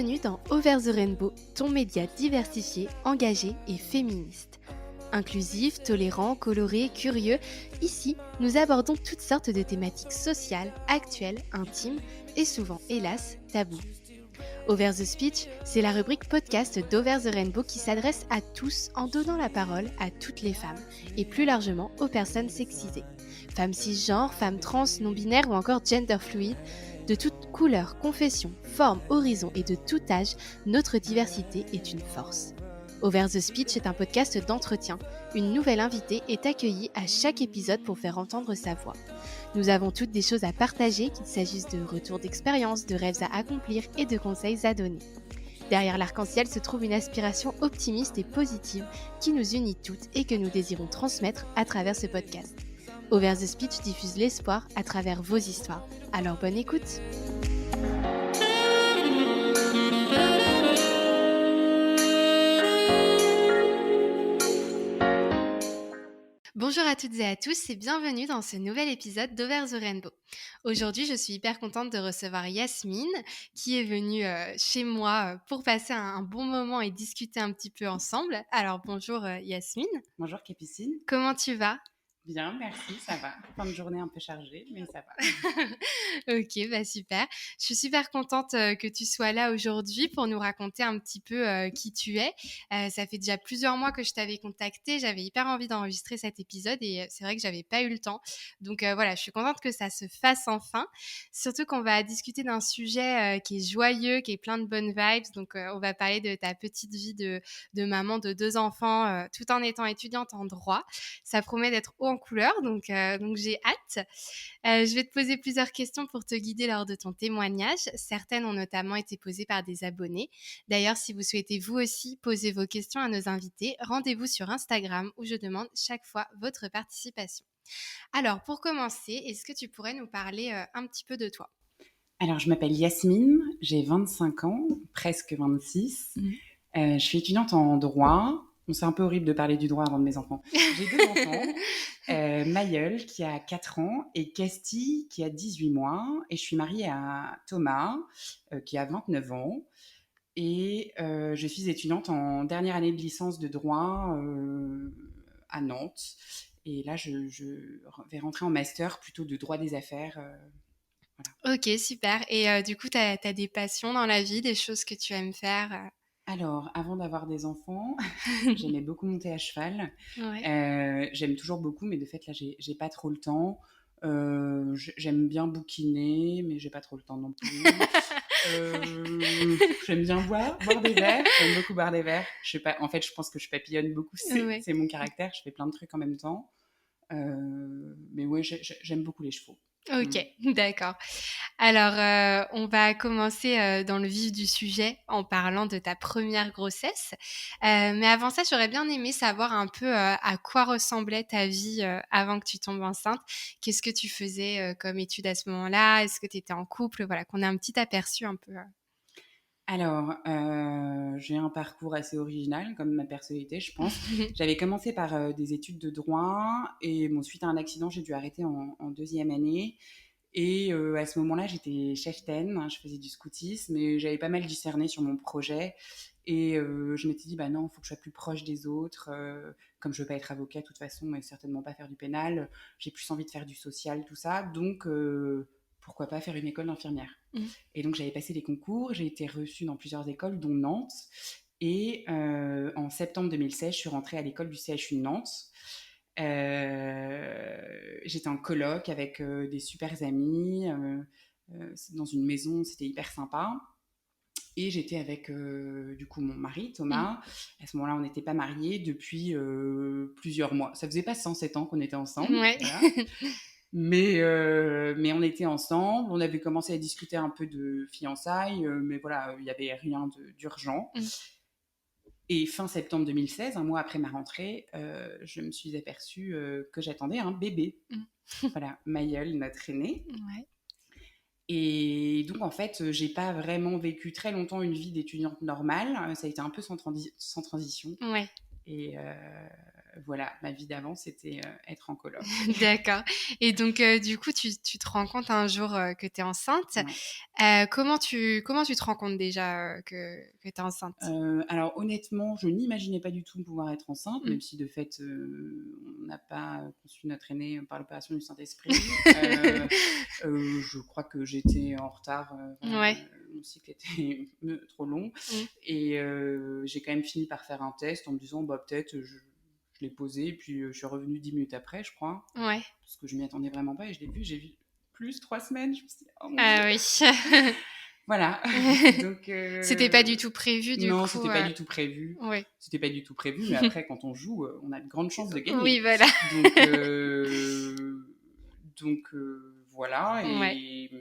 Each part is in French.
Bienvenue dans Over the Rainbow, ton média diversifié, engagé et féministe. Inclusif, tolérant, coloré, curieux, ici, nous abordons toutes sortes de thématiques sociales, actuelles, intimes et souvent, hélas, tabous. Over the Speech, c'est la rubrique podcast d'Over the Rainbow qui s'adresse à tous en donnant la parole à toutes les femmes et plus largement aux personnes sexisées. Femmes cisgenres, femmes trans, non-binaires ou encore gender fluide, de toute couleur, confession, forme, horizon et de tout âge, notre diversité est une force. Over the Speech est un podcast d'entretien. Une nouvelle invitée est accueillie à chaque épisode pour faire entendre sa voix. Nous avons toutes des choses à partager, qu'il s'agisse de retours d'expérience, de rêves à accomplir et de conseils à donner. Derrière l'arc-en-ciel se trouve une aspiration optimiste et positive qui nous unit toutes et que nous désirons transmettre à travers ce podcast. Over the Speech diffuse l'espoir à travers vos histoires. Alors bonne écoute! Bonjour à toutes et à tous et bienvenue dans ce nouvel épisode d'Over the Rainbow. Aujourd'hui, je suis hyper contente de recevoir Yasmine qui est venue chez moi pour passer un bon moment et discuter un petit peu ensemble. Alors bonjour Yasmine. Bonjour Capucine. Comment tu vas ? Bien, merci, ça va. Fin de journée un peu chargée, mais ça va. Ok, bah super. Je suis super contente que tu sois là aujourd'hui pour nous raconter un petit peu qui tu es. Ça fait déjà plusieurs mois que je t'avais contacté. J'avais hyper envie d'enregistrer cet épisode et c'est vrai que j'avais pas eu le temps. Donc voilà, je suis contente que ça se fasse enfin. Surtout qu'on va discuter d'un sujet qui est joyeux, qui est plein de bonnes vibes. Donc on va parler de ta petite vie de maman de 2 enfants tout en étant étudiante en droit. Ça promet d'être haut en couleur, donc j'ai hâte. Je vais te poser plusieurs questions pour te guider lors de ton témoignage. Certaines ont notamment été posées par des abonnés. D'ailleurs, si vous souhaitez vous aussi poser vos questions à nos invités, rendez-vous sur Instagram où je demande chaque fois votre participation. Alors, pour commencer, est-ce que tu pourrais nous parler un petit peu de toi ? Alors, je m'appelle Yasmine, j'ai 25 ans, presque 26. Je suis étudiante en droit. Bon, c'est un peu horrible de parler du droit avant de mes enfants. J'ai 2 enfants, Mayol qui a 4 ans et Casti qui a 18 mois. Et je suis mariée à Thomas qui a 29 ans. Et je suis étudiante en dernière année de licence de droit à Nantes. Et là, je vais rentrer en master plutôt de droit des affaires. Voilà. Ok, super. Et du coup, tu as des passions dans la vie, des choses que tu aimes faire Alors, avant d'avoir des enfants, j'aimais beaucoup monter à cheval. Ouais. J'aime toujours beaucoup, mais de fait, là, j'ai pas trop le temps. J'aime bien bouquiner, mais j'ai pas trop le temps non plus. J'aime bien boire des verres. J'aime beaucoup boire des verres. Je sais pas, en fait, je pense que je papillonne beaucoup. Ouais. C'est mon caractère. Je fais plein de trucs en même temps. Mais ouais, j'aime beaucoup les chevaux. Ok, d'accord. Alors, on va commencer dans le vif du sujet en parlant de ta première grossesse. Mais avant ça, j'aurais bien aimé savoir un peu à quoi ressemblait ta vie avant que tu tombes enceinte. Qu'est-ce que tu faisais comme étude à ce moment-là ? Est-ce que tu étais en couple ? Voilà, qu'on ait un petit aperçu un peu. Alors, j'ai un parcours assez original, comme ma personnalité, je pense. J'avais commencé par des études de droit et bon, suite à un accident, j'ai dû arrêter en deuxième année. Et à ce moment-là, j'étais cheftaine, hein, je faisais du scoutisme, mais j'avais pas mal discerné sur mon projet. Et je m'étais dit, bah non, il faut que je sois plus proche des autres. Comme je veux pas être avocate, de toute façon, et certainement pas faire du pénal, j'ai plus envie de faire du social, tout ça. Donc, pourquoi pas faire une école d'infirmière. Et donc, j'avais passé les concours, j'ai été reçue dans plusieurs écoles, dont Nantes. Et en septembre 2016, je suis rentrée à l'école du CHU de Nantes. J'étais en coloc avec des super amis dans une maison, c'était hyper sympa. Et j'étais avec du coup mon mari Thomas. À ce moment-là, on n'était pas mariés depuis plusieurs mois. Ça faisait pas 107 ans qu'on était ensemble. Ouais. Voilà. Mais on était ensemble. On avait commencé à discuter un peu de fiançailles, mais voilà, il n'y avait rien d'urgent. Et fin septembre 2016, un mois après ma rentrée, je me suis aperçue que j'attendais un bébé. Voilà, Mayol, notre aîné. Ouais. Et donc, en fait, j'ai pas vraiment vécu très longtemps une vie d'étudiante normale. Ça a été un peu sans transition. Ouais. Et voilà, ma vie d'avant, c'était être en coloc. D'accord. Et donc, du coup, tu te rends compte un jour que tu es enceinte. Ouais. Comment tu te rends compte déjà que tu es enceinte? Alors honnêtement, je n'imaginais pas du tout pouvoir être enceinte, Mmh. même si de fait, on n'a pas conçu notre aîné par l'opération du Saint-Esprit. Je crois que j'étais en retard, voilà, Ouais. mon cycle était trop long Mmh. et j'ai quand même fini par faire un test en me disant: «Bah, peut-être», je l'ai posé et puis, je suis revenue 10 minutes après, je crois, Ouais. parce que je m'y attendais vraiment pas et je l'ai vu, j'ai vu plus 3 semaines, je me suis dit: «Oh mon Dieu!» Ah oui. Voilà, donc C'était pas du tout prévu du non, coup, c'était pas du tout prévu. ouais. C'était pas du tout prévu, mais après quand on joue, on a de grandes chances de Oui, gagner. voilà. Donc voilà Ouais. et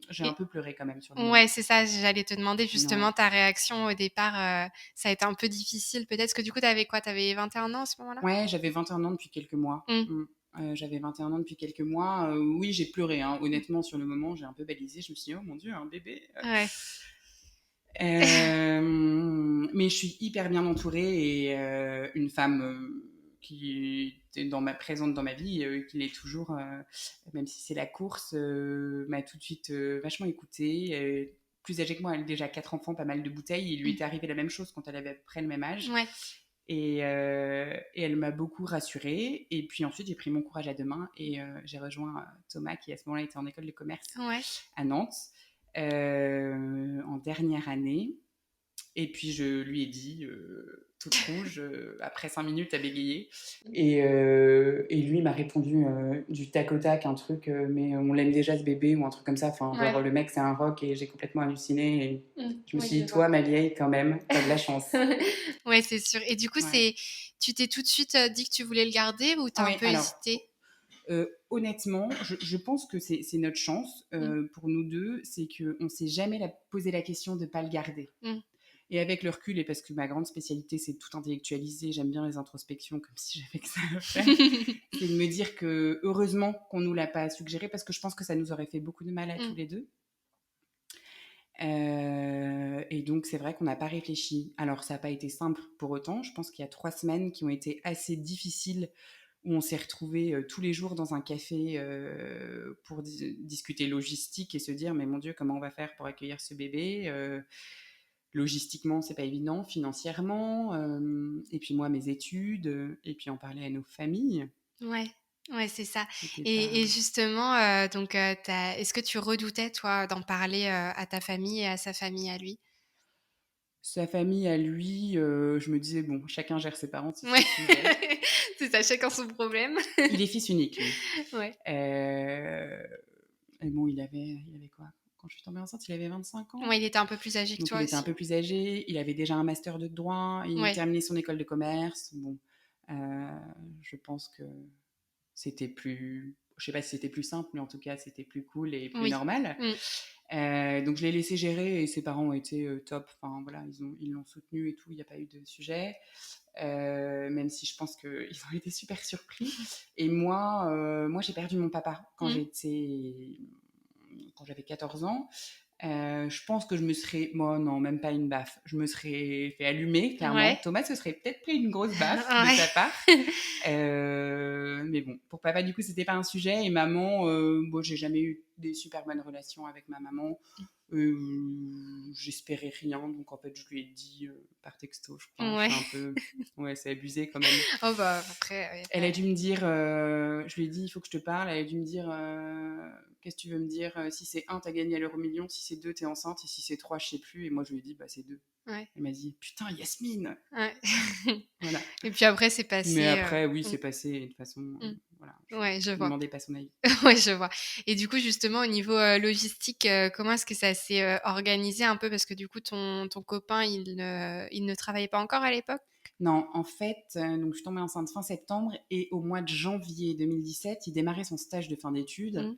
j'ai un Et peu pleuré quand même sur le moment. ouais, c'est ça, j'allais te demander Ouais. justement ta réaction au départ, ça a été un peu difficile peut-être? Parce que du coup, tu avais quoi? Tu avais 21 ans à ce moment-là? Ouais, j'avais 21 ans depuis quelques mois. Mmh. J'avais 21 ans depuis quelques mois. Oui, j'ai pleuré, hein. Honnêtement, sur le moment, j'ai un peu balisé. Je me suis dit: «Oh mon Dieu, un bébé». Ouais. Mais je suis hyper bien entourée et une femme, qui était présente dans ma vie, qui l'est toujours, même si c'est la course, m'a tout de suite, vachement écoutée, plus âgée que moi, elle a déjà 4 enfants, pas mal de bouteilles. Il lui Mmh. était arrivé la même chose quand elle avait à peu près le même âge Ouais. et elle m'a beaucoup rassurée et puis ensuite j'ai pris mon courage à 2 mains et j'ai rejoint, Thomas qui à ce moment-là était en école de commerce Ouais. à Nantes, en dernière année et puis je lui ai dit, toute rouge, après 5 minutes à bégayer et lui m'a répondu, du tac au tac un truc, «Mais on l'aime déjà ce bébé» ou un truc comme ça. Enfin, Ouais. genre le mec c'est un roc et j'ai complètement halluciné et Mmh. je me Oui, suis je dit: vois. «Toi ma vieille quand même, t'as de la chance». Ouais, c'est sûr. Et du coup, Ouais. tu t'es tout de suite, dit que tu voulais le garder ou tu Ah as un oui, peu alors, hésité? honnêtement, je pense que c'est notre chance, Mmh. pour nous 2, c'est qu'on s'est jamais posé la question de pas le garder. Mmh. Et avec le recul et parce que ma grande spécialité, c'est de tout intellectualiser, j'aime bien les introspections comme si j'avais que ça à faire, c'est de me dire que heureusement qu'on nous l'a pas suggéré parce que je pense que ça nous aurait fait beaucoup de mal à tous Mmh. les 2. Et donc c'est vrai qu'on n'a pas réfléchi. Alors ça n'a pas été simple pour autant. Je pense qu'il y a 3 semaines qui ont été assez difficiles où on s'est retrouvés, tous les jours dans un café, pour discuter logistique et se dire: «Mais mon Dieu, comment on va faire pour accueillir ce bébé?» Logistiquement, c'est pas évident, financièrement, et puis moi, mes études, et puis en parler à nos familles, Ouais. Ouais, c'est ça. c'était pas Et justement, donc, est-ce que tu redoutais, toi, d'en parler, à ta famille et à sa famille à lui? sa famille à lui, je me disais: «Bon, chacun gère ses parents si c'est Ouais. le sujet». C'est ça, chacun son problème. Il est fils unique, lui. Ouais. Et bon, il avait quoi? Quand je suis tombée enceinte, il avait 25 ans? Ouais, il était un peu plus âgé que Donc il toi était un aussi. peu plus âgé, il avait déjà un master de droit, il Ouais. terminait son école de commerce. Bon, heu, je pense que c'était plus je sais pas si c'était plus simple, mais en tout cas, c'était plus cool et plus Oui. normal. Mmh. Donc je l'ai laissé gérer et ses parents ont été, top. Enfin voilà, ils l'ont soutenu et tout, il y a pas eu de sujet. Même si je pense qu'ils ont été super surpris et moi j'ai perdu mon papa Mmh. quand j'avais 14 ans. Je pense que je me serais moi non, même pas une baffe. Je me serais fait allumer clairement. Ouais. Thomas se serait peut-être pris une grosse baffe de Ouais. sa part. Mais bon, pour papa, du coup, c'était pas un sujet et maman, moi, j'ai jamais eu des super bonnes relations avec ma maman. J'espérais rien, donc en fait, je lui ai dit, par texto, je crois. Je Ouais. suis un peu ouais, c'est abusé quand même. Oh bah, après, y a Elle a pas dû me dire, je lui ai dit: «Il faut que je te parle». Elle a dû me dire, «Qu'est-ce que tu veux me dire? Si c'est un, t'as gagné à l'euro-million, si c'est 2, t'es enceinte et si c'est 3, je sais plus». Et moi, je lui ai dit: «Bah, c'est 2». ouais, Elle m'a dit: «Putain, Yasmine!» ouais. Voilà. Et puis après, c'est Mais passé, après, oui, mmh, c'est passé de façon, mmh. voilà, Ouais, je je lui vois. demandais pas son avis. Ouais, je vois. Et du coup, justement, au niveau, logistique, comment est-ce que ça s'est, organisé un peu? Parce que du coup, ton copain, il ne travaillait pas encore à l'époque? Non, en fait, donc je suis tombée enceinte fin septembre et au mois de janvier 2017, il démarrait son stage de fin d'études Mmh.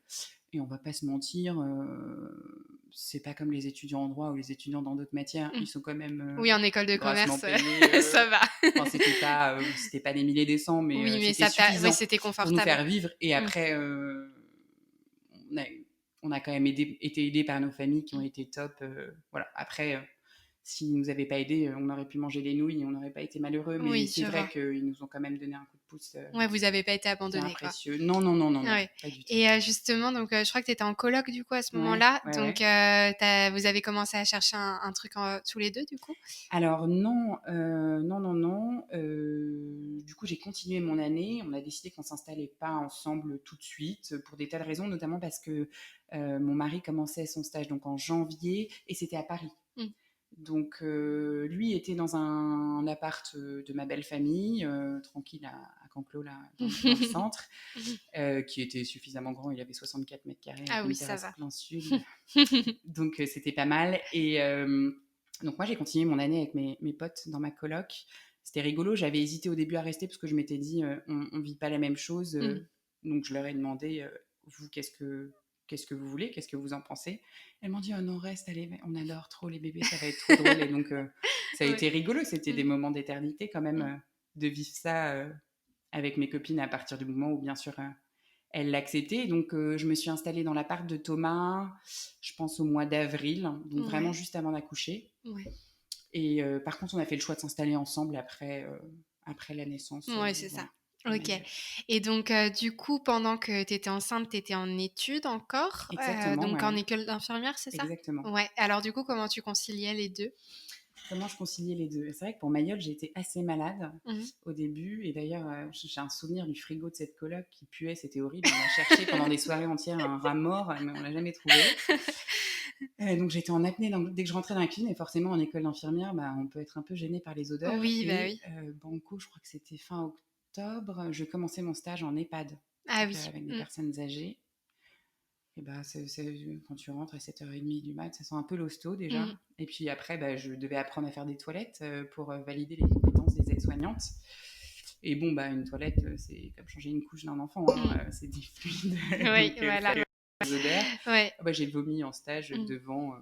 et on va pas se mentir, c'est pas comme les étudiants en droit ou les étudiants dans d'autres matières, Mmh. ils sont quand même, Oui, en école de grassement commerce, payés, ça va. enfin c'était pas des milliers des cents, mais Oui, mais c'était oui, suffisant c'était pour nous confortable. faire vivre et Mmh. après, on a on a quand même été aidés par nos familles qui ont Mmh. été top, voilà. Après, s'ils nous avaient pas aidés, on aurait pu manger des nouilles et on n'aurait pas été malheureux. Mais Oui, c'est je vrai vois. qu'ils nous ont quand même donné un coup de pouce Ouais, vous avez pas été bien abandonnés, quoi. précieux. Non, non, non, non, non, Ouais. pas du tout. Et justement, donc je crois que tu étais en coloc du coup à ce Ouais, moment-là. ouais, Donc ouais. vous avez commencé à chercher un truc tous les deux du coup? Alors non, non, non, non. Du coup, j'ai continué mon année. On a décidé qu'on s'installait pas ensemble tout de suite pour des tas de raisons, notamment parce que mon mari commençait son stage donc en janvier et c'était à Paris. Mmh. Donc lui était dans un appart de ma belle famille, tranquille à Canclos, là, dans le centre, qui était suffisamment grand. Il avait 64 mètres carrés avec Ah oui, une ça terrasse va. plein sud. Donc c'était pas mal. Et donc moi, j'ai continué mon année avec mes potes dans ma coloc. C'était rigolo. J'avais hésité au début à rester parce que je m'étais dit, on vit pas la même chose. Mmh. Donc je leur ai demandé, vous, qu'est-ce que vous voulez? Qu'est-ce que vous en pensez? Elles m'ont dit, oh non, reste, allez, on adore trop les bébés, ça va être trop drôle. Et donc ça a Ouais. été rigolo. C'était des Mmh. moments d'éternité quand même, Mmh. de vivre ça avec mes copines à partir du moment où, bien sûr, elle l'acceptait. Donc, je me suis installée dans l'appart de Thomas, je pense au mois d'avril, donc vraiment Ouais. juste avant d'accoucher. Ouais. Et par contre, on a fait le choix de s'installer ensemble après la naissance. Ouais, c'est ça. Voilà, de OK. Manuel. Et donc du coup, pendant que tu étais enceinte, tu étais en études encore, Exactement, donc ouais, en ouais. école d'infirmière, c'est ça? Exactement. Ouais. Alors du coup, comment tu conciliais les 2? Comment je conciliais les deux? C'est vrai que pour Mayol, j'ai été assez malade Mmh. au début. Et d'ailleurs, j'ai un souvenir du frigo de cette coloc qui puait, c'était horrible. On a cherché pendant des soirées entières un rat mort, mais on l'a jamais trouvé. Donc j'étais en apnée dès que je rentrais dans la cuisine, et forcément en école d'infirmière, bah, on peut être un peu gêné par les odeurs. Oui, bah Et oui. banco, je crois que c'était fin octobre, je commençais mon stage en EHPAD, Ah donc oui. avec des Mmh. personnes âgées. Et bah, quand tu rentres à 7h30 du mat, ça sent un peu l'hosto déjà. Mmh. Et puis après, bah, je devais apprendre à faire des toilettes pour valider les compétences des aides-soignantes. Et bon, bah, une toilette, c'est comme changer une couche d'un enfant, hein, Mmh. c'est des fluides, Oui, donc voilà. les odeurs. Ouais. Ah bah, j'ai vomi en stage Mmh. devant,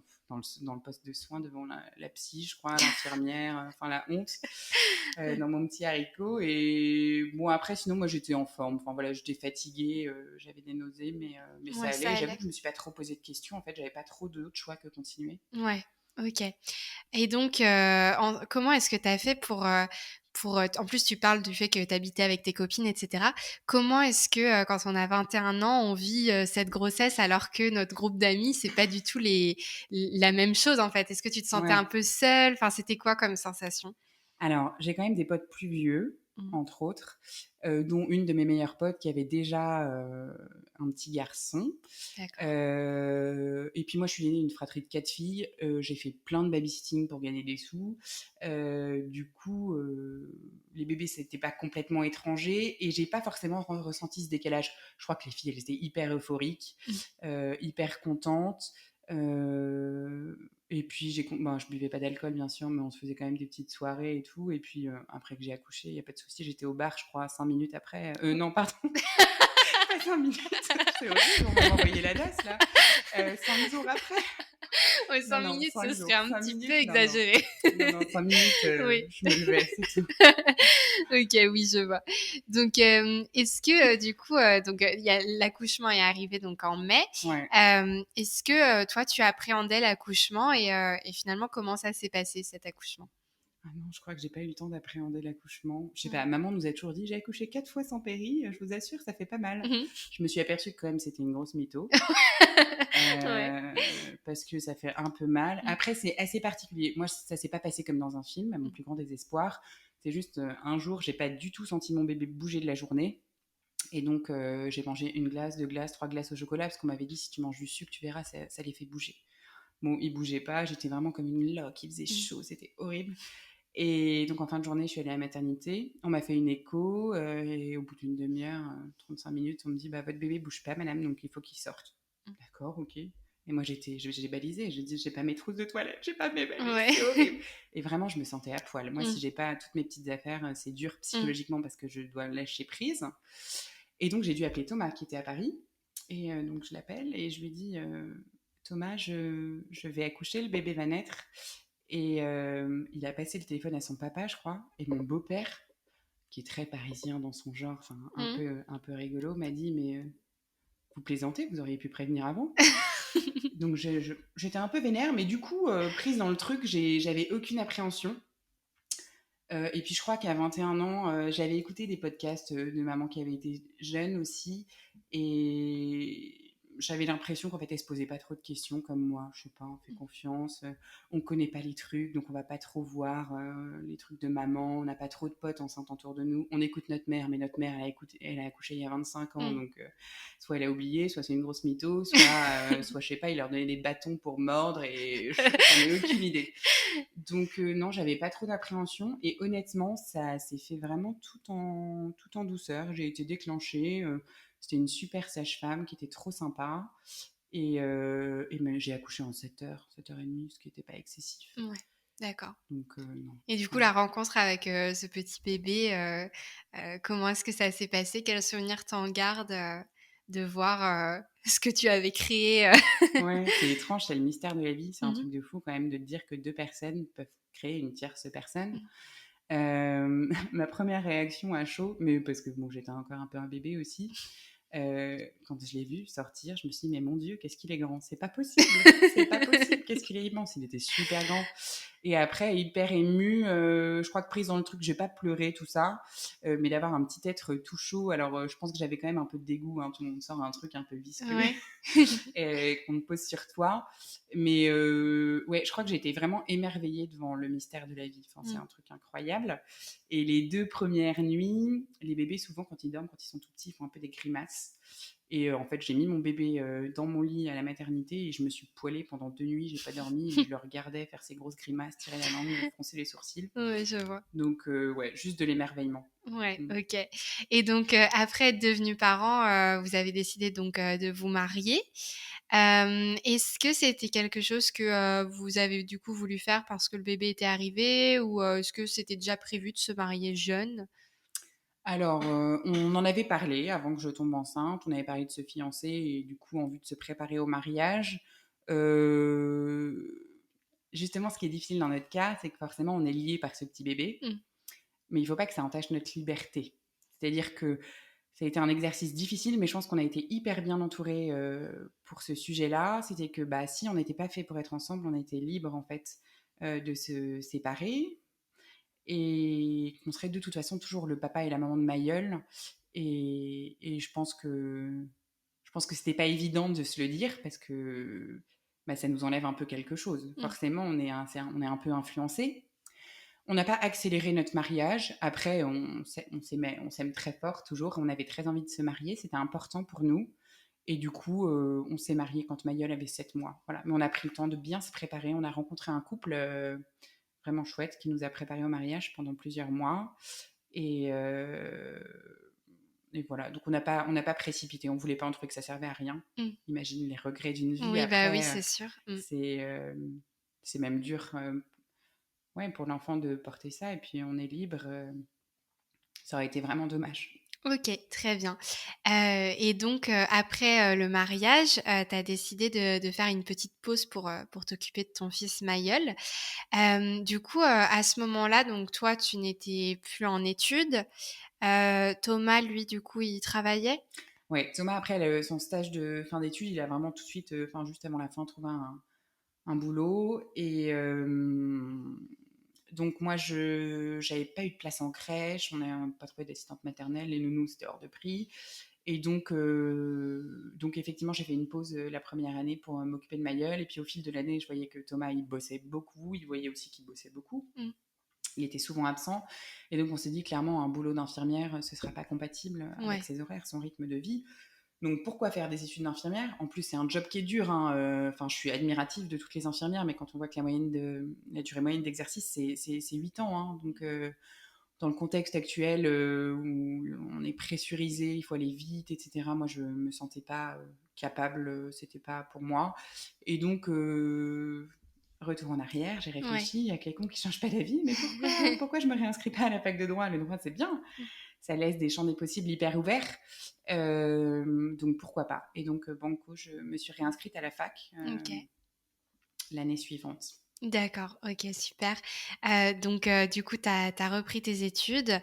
dans le poste de soins, devant la psy, je crois, l'infirmière, enfin la honte, dans mon petit haricot. Et bon, après, sinon, moi, j'étais en forme. Enfin, voilà, j'étais fatiguée, j'avais des nausées, mais ça Ouais, ça allait. J'avoue allait. que je me suis pas trop posé de questions. En fait, j'avais pas trop d'autres choix que continuer. Ouais, OK. Et donc, comment est-ce que tu as fait en plus tu parles du fait que tu habitais avec tes copines et cetera. Comment est-ce que, quand on a 21 ans, on vit, cette grossesse alors que notre groupe d'amis, c'est pas du tout la même chose, en fait? Est-ce que tu te sentais un Ouais. peu seule? Enfin, c'était quoi comme sensation? Alors, j'ai quand même des potes plus vieux, Mmh. entre autres, dont une de mes meilleures potes qui avait déjà un petit garçon. D'accord. Et puis moi, je suis l'aînée d'une fratrie de 4 filles. J'ai fait plein de babysitting pour gagner des sous. Du coup, les bébés, c'était pas complètement étranger et j'ai pas forcément ressenti ce décalage. Je crois que les filles, elles étaient hyper euphoriques, Mmh. hyper contentes. Et puis, je buvais pas d'alcool, bien sûr, mais on se faisait quand même des petites soirées et tout. Et puis, après que j'ai accouché, il n'y a pas de souci, j'étais au bar, je crois, 5 minutes après. Non, pardon, pas 5 minutes, c'est horrible, on va m'envoyer la DAS, là. 5 jours après. Ouais, Non, 5 non, minutes, 5 ce serait jours. un 5 petit peu minutes, non, non. exagéré. Non, non, 5 minutes, Oui. je me levais, c'est tout. OK, oui, je vois. Donc, est-ce que, du coup, donc, il y a l'accouchement est arrivé donc en mai. Ouais. Est-ce que, toi, tu appréhendais l'accouchement et finalement, comment ça s'est passé cet accouchement? Ah non, je crois que j'ai pas eu le temps d'appréhender l'accouchement. Je sais Mmh. pas, maman nous a toujours dit: «J'ai accouché 4 fois sans péri, je vous assure, ça fait pas mal». Mmh. Je me suis aperçue que quand même c'était une grosse mytho. Ouais. Parce que ça fait un peu mal. Mmh. Après, c'est assez particulier. Moi, ça s'est pas passé comme dans un film, à mon Mmh. plus grand désespoir. C'est juste un jour, j'ai pas du tout senti mon bébé bouger de la journée. Et donc, j'ai mangé une glace, deux glaces, trois glaces au chocolat, parce qu'on m'avait dit si tu manges du sucre, tu verras, ça les fait bouger. Bon, il bougeait pas, j'étais vraiment comme une loque, il faisait Mmh. chaud, c'était horrible. Et donc, en fin de journée, je suis allée à la maternité. On m'a fait une écho, et au bout d'une demi-heure, 35 minutes, on me dit bah, votre bébé bouge pas, madame, donc il faut qu'il sorte. Mmh. D'accord, ok. Et moi, j'ai balisé, j'ai dit j'ai pas mes trousses de toilette, j'ai pas mes valises, Ouais. c'est horrible. Et vraiment, je me sentais à poil. Moi, Mmh. si j'ai pas toutes mes petites affaires, c'est dur Mmh. psychologiquement parce que je dois lâcher prise. Et donc, j'ai dû appeler Thomas qui était à Paris. Et donc, je l'appelle et je lui dis Thomas, je vais accoucher, le bébé va naître. Et il a passé le téléphone à son papa, je crois. Et mon beau-père, qui est très parisien dans son genre, Mmh. un peu rigolo, m'a dit mais vous plaisantez, vous auriez pu prévenir avant. Donc j'étais un peu vénère, mais du coup, prise dans le truc, j'avais aucune appréhension. Et puis je crois qu'à 21 ans, j'avais écouté des podcasts de maman qui avait été jeune aussi. Et j'avais l'impression qu'en fait, elle se posait pas trop de questions comme moi. Je sais pas, on fait confiance. On connaît pas les trucs, donc on va pas trop voir les trucs de maman. On n'a pas trop de potes enceintes autour de nous. On écoute notre mère, mais notre mère, elle a accouché il y a 25 ans. Mm. Donc soit elle a oublié, soit c'est une grosse mytho, soit, soit je sais pas, il leur donnait des bâtons pour mordre et j'en ai aucune idée. Donc non, j'avais pas trop d'appréhension et honnêtement, ça s'est fait vraiment tout en douceur. J'ai été déclenchée. C'était une super sage-femme qui était trop sympa. Et j'ai accouché en 7 heures, 7h30, ce qui n'était pas excessif. Ouais, d'accord. Donc non. Et du coup, Voilà. la rencontre avec ce petit bébé, comment est-ce que ça s'est passé? Quel souvenir t'en gardes de voir ce que tu avais créé Ouais, c'est étrange, c'est le mystère de la vie. C'est un Mhm. truc de fou quand même de te dire que deux personnes peuvent créer une tierce personne. Mhm. Ma première réaction à chaud, mais parce que bon, j'étais encore un peu un bébé aussi, quand je l'ai vu sortir, je me suis dit, mais mon Dieu, qu'est-ce qu'il est grand, c'est pas possible, c'est pas possible, qu'est-ce qu'il est immense, il était super grand. Et après, hyper émue, je crois que prise dans le truc, j'ai pas pleuré, tout ça, mais d'avoir un petit être tout chaud, alors je pense que j'avais quand même un peu de dégoût, hein, tout le monde sort un truc un peu visqueux Ouais. et qu'on te pose sur toi. Mais ouais, je crois que j'ai été vraiment émerveillée devant le mystère de la vie. Enfin, c'est Mm. un truc incroyable. Et les 2 premières nuits, les bébés, souvent, quand ils dorment, quand ils sont tout petits, ils font un peu des grimaces. Et en fait, j'ai mis mon bébé dans mon lit à la maternité et je me suis poilée pendant 2 nuits. J'ai pas dormi et je le regardais faire ses grosses grimaces, tirer la langue, froncer les sourcils. Ouais, je vois. Donc, ouais, juste de l'émerveillement. Ouais, Mm. ok. Et donc, après être devenus parents, vous avez décidé donc de vous marier. Est-ce que c'était quelque chose que vous avez du coup voulu faire parce que le bébé était arrivé ou est-ce que c'était déjà prévu de se marier jeune? Alors, on en avait parlé avant que je tombe enceinte. On avait parlé de se fiancer et du coup, en vue de se préparer au mariage. Heu, Justement, ce qui est difficile dans notre cas, c'est que forcément, on est liés par ce petit bébé, Mmh. mais il ne faut pas que ça entache notre liberté. C'est-à-dire que ça a été un exercice difficile, mais je pense qu'on a été hyper bien entourés, pour ce sujet-là. C'était que, bah, si on n'était pas fait pour être ensemble, on était libres, en fait, de se séparer et qu'on serait de toute façon toujours le papa et la maman de Mayol. Et je pense que c'était pas évident de se le dire parce que bah, ça nous enlève un peu quelque chose. Mmh. Forcément, on est un peu influencé. On n'a pas accéléré notre mariage. Après, on s'aime très fort toujours. On avait très envie de se marier. C'était important pour nous. Et du coup, on s'est marié quand Mayol avait 7 mois. Voilà. Mais on a pris le temps de bien se préparer. On a rencontré un couple vraiment chouette qui nous a préparé au mariage pendant plusieurs mois. Et, euh, et voilà, donc on n'a pas précipité, on voulait pas, on trouvait que ça servait à rien. Mmh. Imagine les regrets d'une vie Oui, bah oui, après, c'est sûr. Mmh. c'est c'est même dur ouais, pour l'enfant de porter ça, et puis on est libre, ça aurait été vraiment dommage. OK, très bien. Et donc, après, le mariage, tu as décidé de faire une petite pause pour t'occuper de ton fils Mayol. Du coup, à ce moment-là, donc toi, tu n'étais plus en études. Thomas, lui, du coup, il travaillait? Ouais, Thomas, après son stage de fin d'études, il a vraiment tout de suite, enfin juste avant la fin, trouvé un boulot. Et donc moi, je n'avais pas eu de place en crèche, on n'a pas trouvé d'assistante maternelle, les nounous, c'était hors de prix. Et donc effectivement, j'ai fait une pause la première année pour m'occuper de ma gueule. Et puis au fil de l'année, je voyais que Thomas, il bossait beaucoup. Il voyait aussi qu'il bossait beaucoup. Mmh. Il était souvent absent. Et donc on s'est dit clairement, un boulot d'infirmière, ce ne sera pas compatible avec Ouais. ses horaires, son rythme de vie. Donc pourquoi faire des études d'infirmière? En plus, c'est un job qui est dur, hein. Enfin, je suis admirative de toutes les infirmières, mais quand on voit que la durée moyenne d'exercice, c'est 8 ans, hein. Donc dans le contexte actuel où on est pressurisé, il faut aller vite, etc. Moi, je me sentais pas capable, c'était pas pour moi. Et donc, retour en arrière, j'ai Ouais. réfléchi, il y a quelqu'un qui change pas d'avis, mais pourquoi je me réinscris pas à la fac de droit? Le droit, c'est bien, ça laisse des champs des possibles hyper ouverts. Donc pourquoi pas? Et donc, banco, je me suis réinscrite à la fac OK. l'année suivante. D'accord, OK, super. Donc du coup, tu as repris tes études Ouais.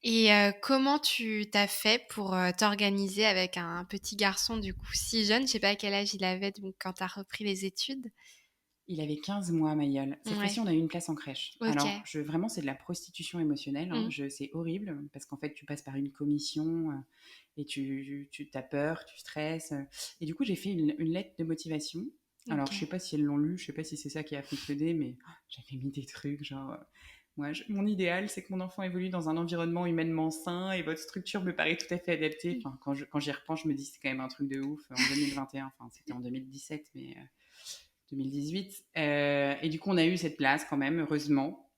et comment tu t'as fait pour, t'organiser avec un petit garçon, du coup, si jeune? Je sais pas quel âge il avait donc quand tu as repris les études? Il avait 15 mois, Mayol. Cette fois-ci, Ouais, on a eu une place en crèche. Alors, OK. vraiment, c'est de la prostitution émotionnelle, hein. Mmh. C'est horrible parce qu'en fait, tu passes par une commission et tu as peur, tu stresses. Et du coup, j'ai fait une lettre de motivation. Alors, je sais OK. pas si elles l'ont lu, je sais pas si c'est ça qui a fonctionné, mais j'avais mis des trucs genre. Moi, mon idéal, c'est que mon enfant évolue dans un environnement humainement sain et votre structure me paraît tout à fait adaptée. Mmh. Enfin, quand j'y repense, je me dis c'est quand même un truc de ouf en 2021. Enfin, c'était en 2017, mais 2018. Et du coup, on a eu cette place quand même, heureusement.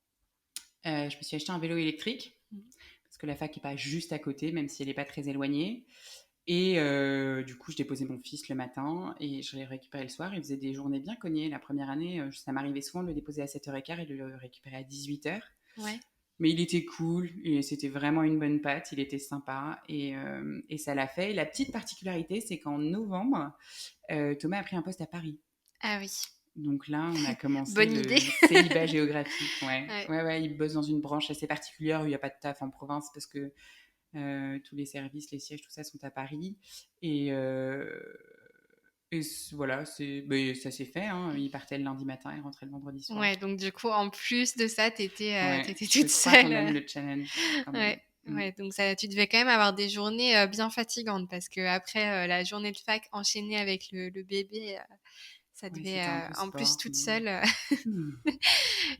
Je me suis acheté un vélo électrique Mmh. parce que la fac n'est pas juste à côté, même si elle n'est pas très éloignée. Et du coup, je déposais mon fils le matin et je l'ai récupéré le soir. Il faisait des journées bien cognées. La première année, ça m'arrivait souvent de le déposer à 7h15 et de le récupérer à 18h. Ouais. Mais il était cool et c'était vraiment une bonne patte. Il était sympa et ça l'a fait. Et la petite particularité, c'est qu'en novembre, Thomas a pris un poste à Paris. Ah oui, Donc là, on a commencé bonne idée. le célibat géographique. Ouais. Ouais. Ouais, ouais, il bosse dans une branche assez particulière où il n'y a pas de taf en province parce que tous les services, les sièges, tout ça sont à Paris. Et, euh, voilà, ça s'est fait, hein. Il partait le lundi matin et rentrait le vendredi soir. Ouais, donc du coup, en plus de ça, tu Ouais, étais je toute crois qu'on seule, a eu le challenge quand même. ouais, Mm. ouais, donc ça tu devais quand même avoir des journées, bien fatigantes parce qu'après, la journée de fac enchaînée avec le bébé, ça Ouais, devait, c'était un peu en plus sport, toute mais. seule,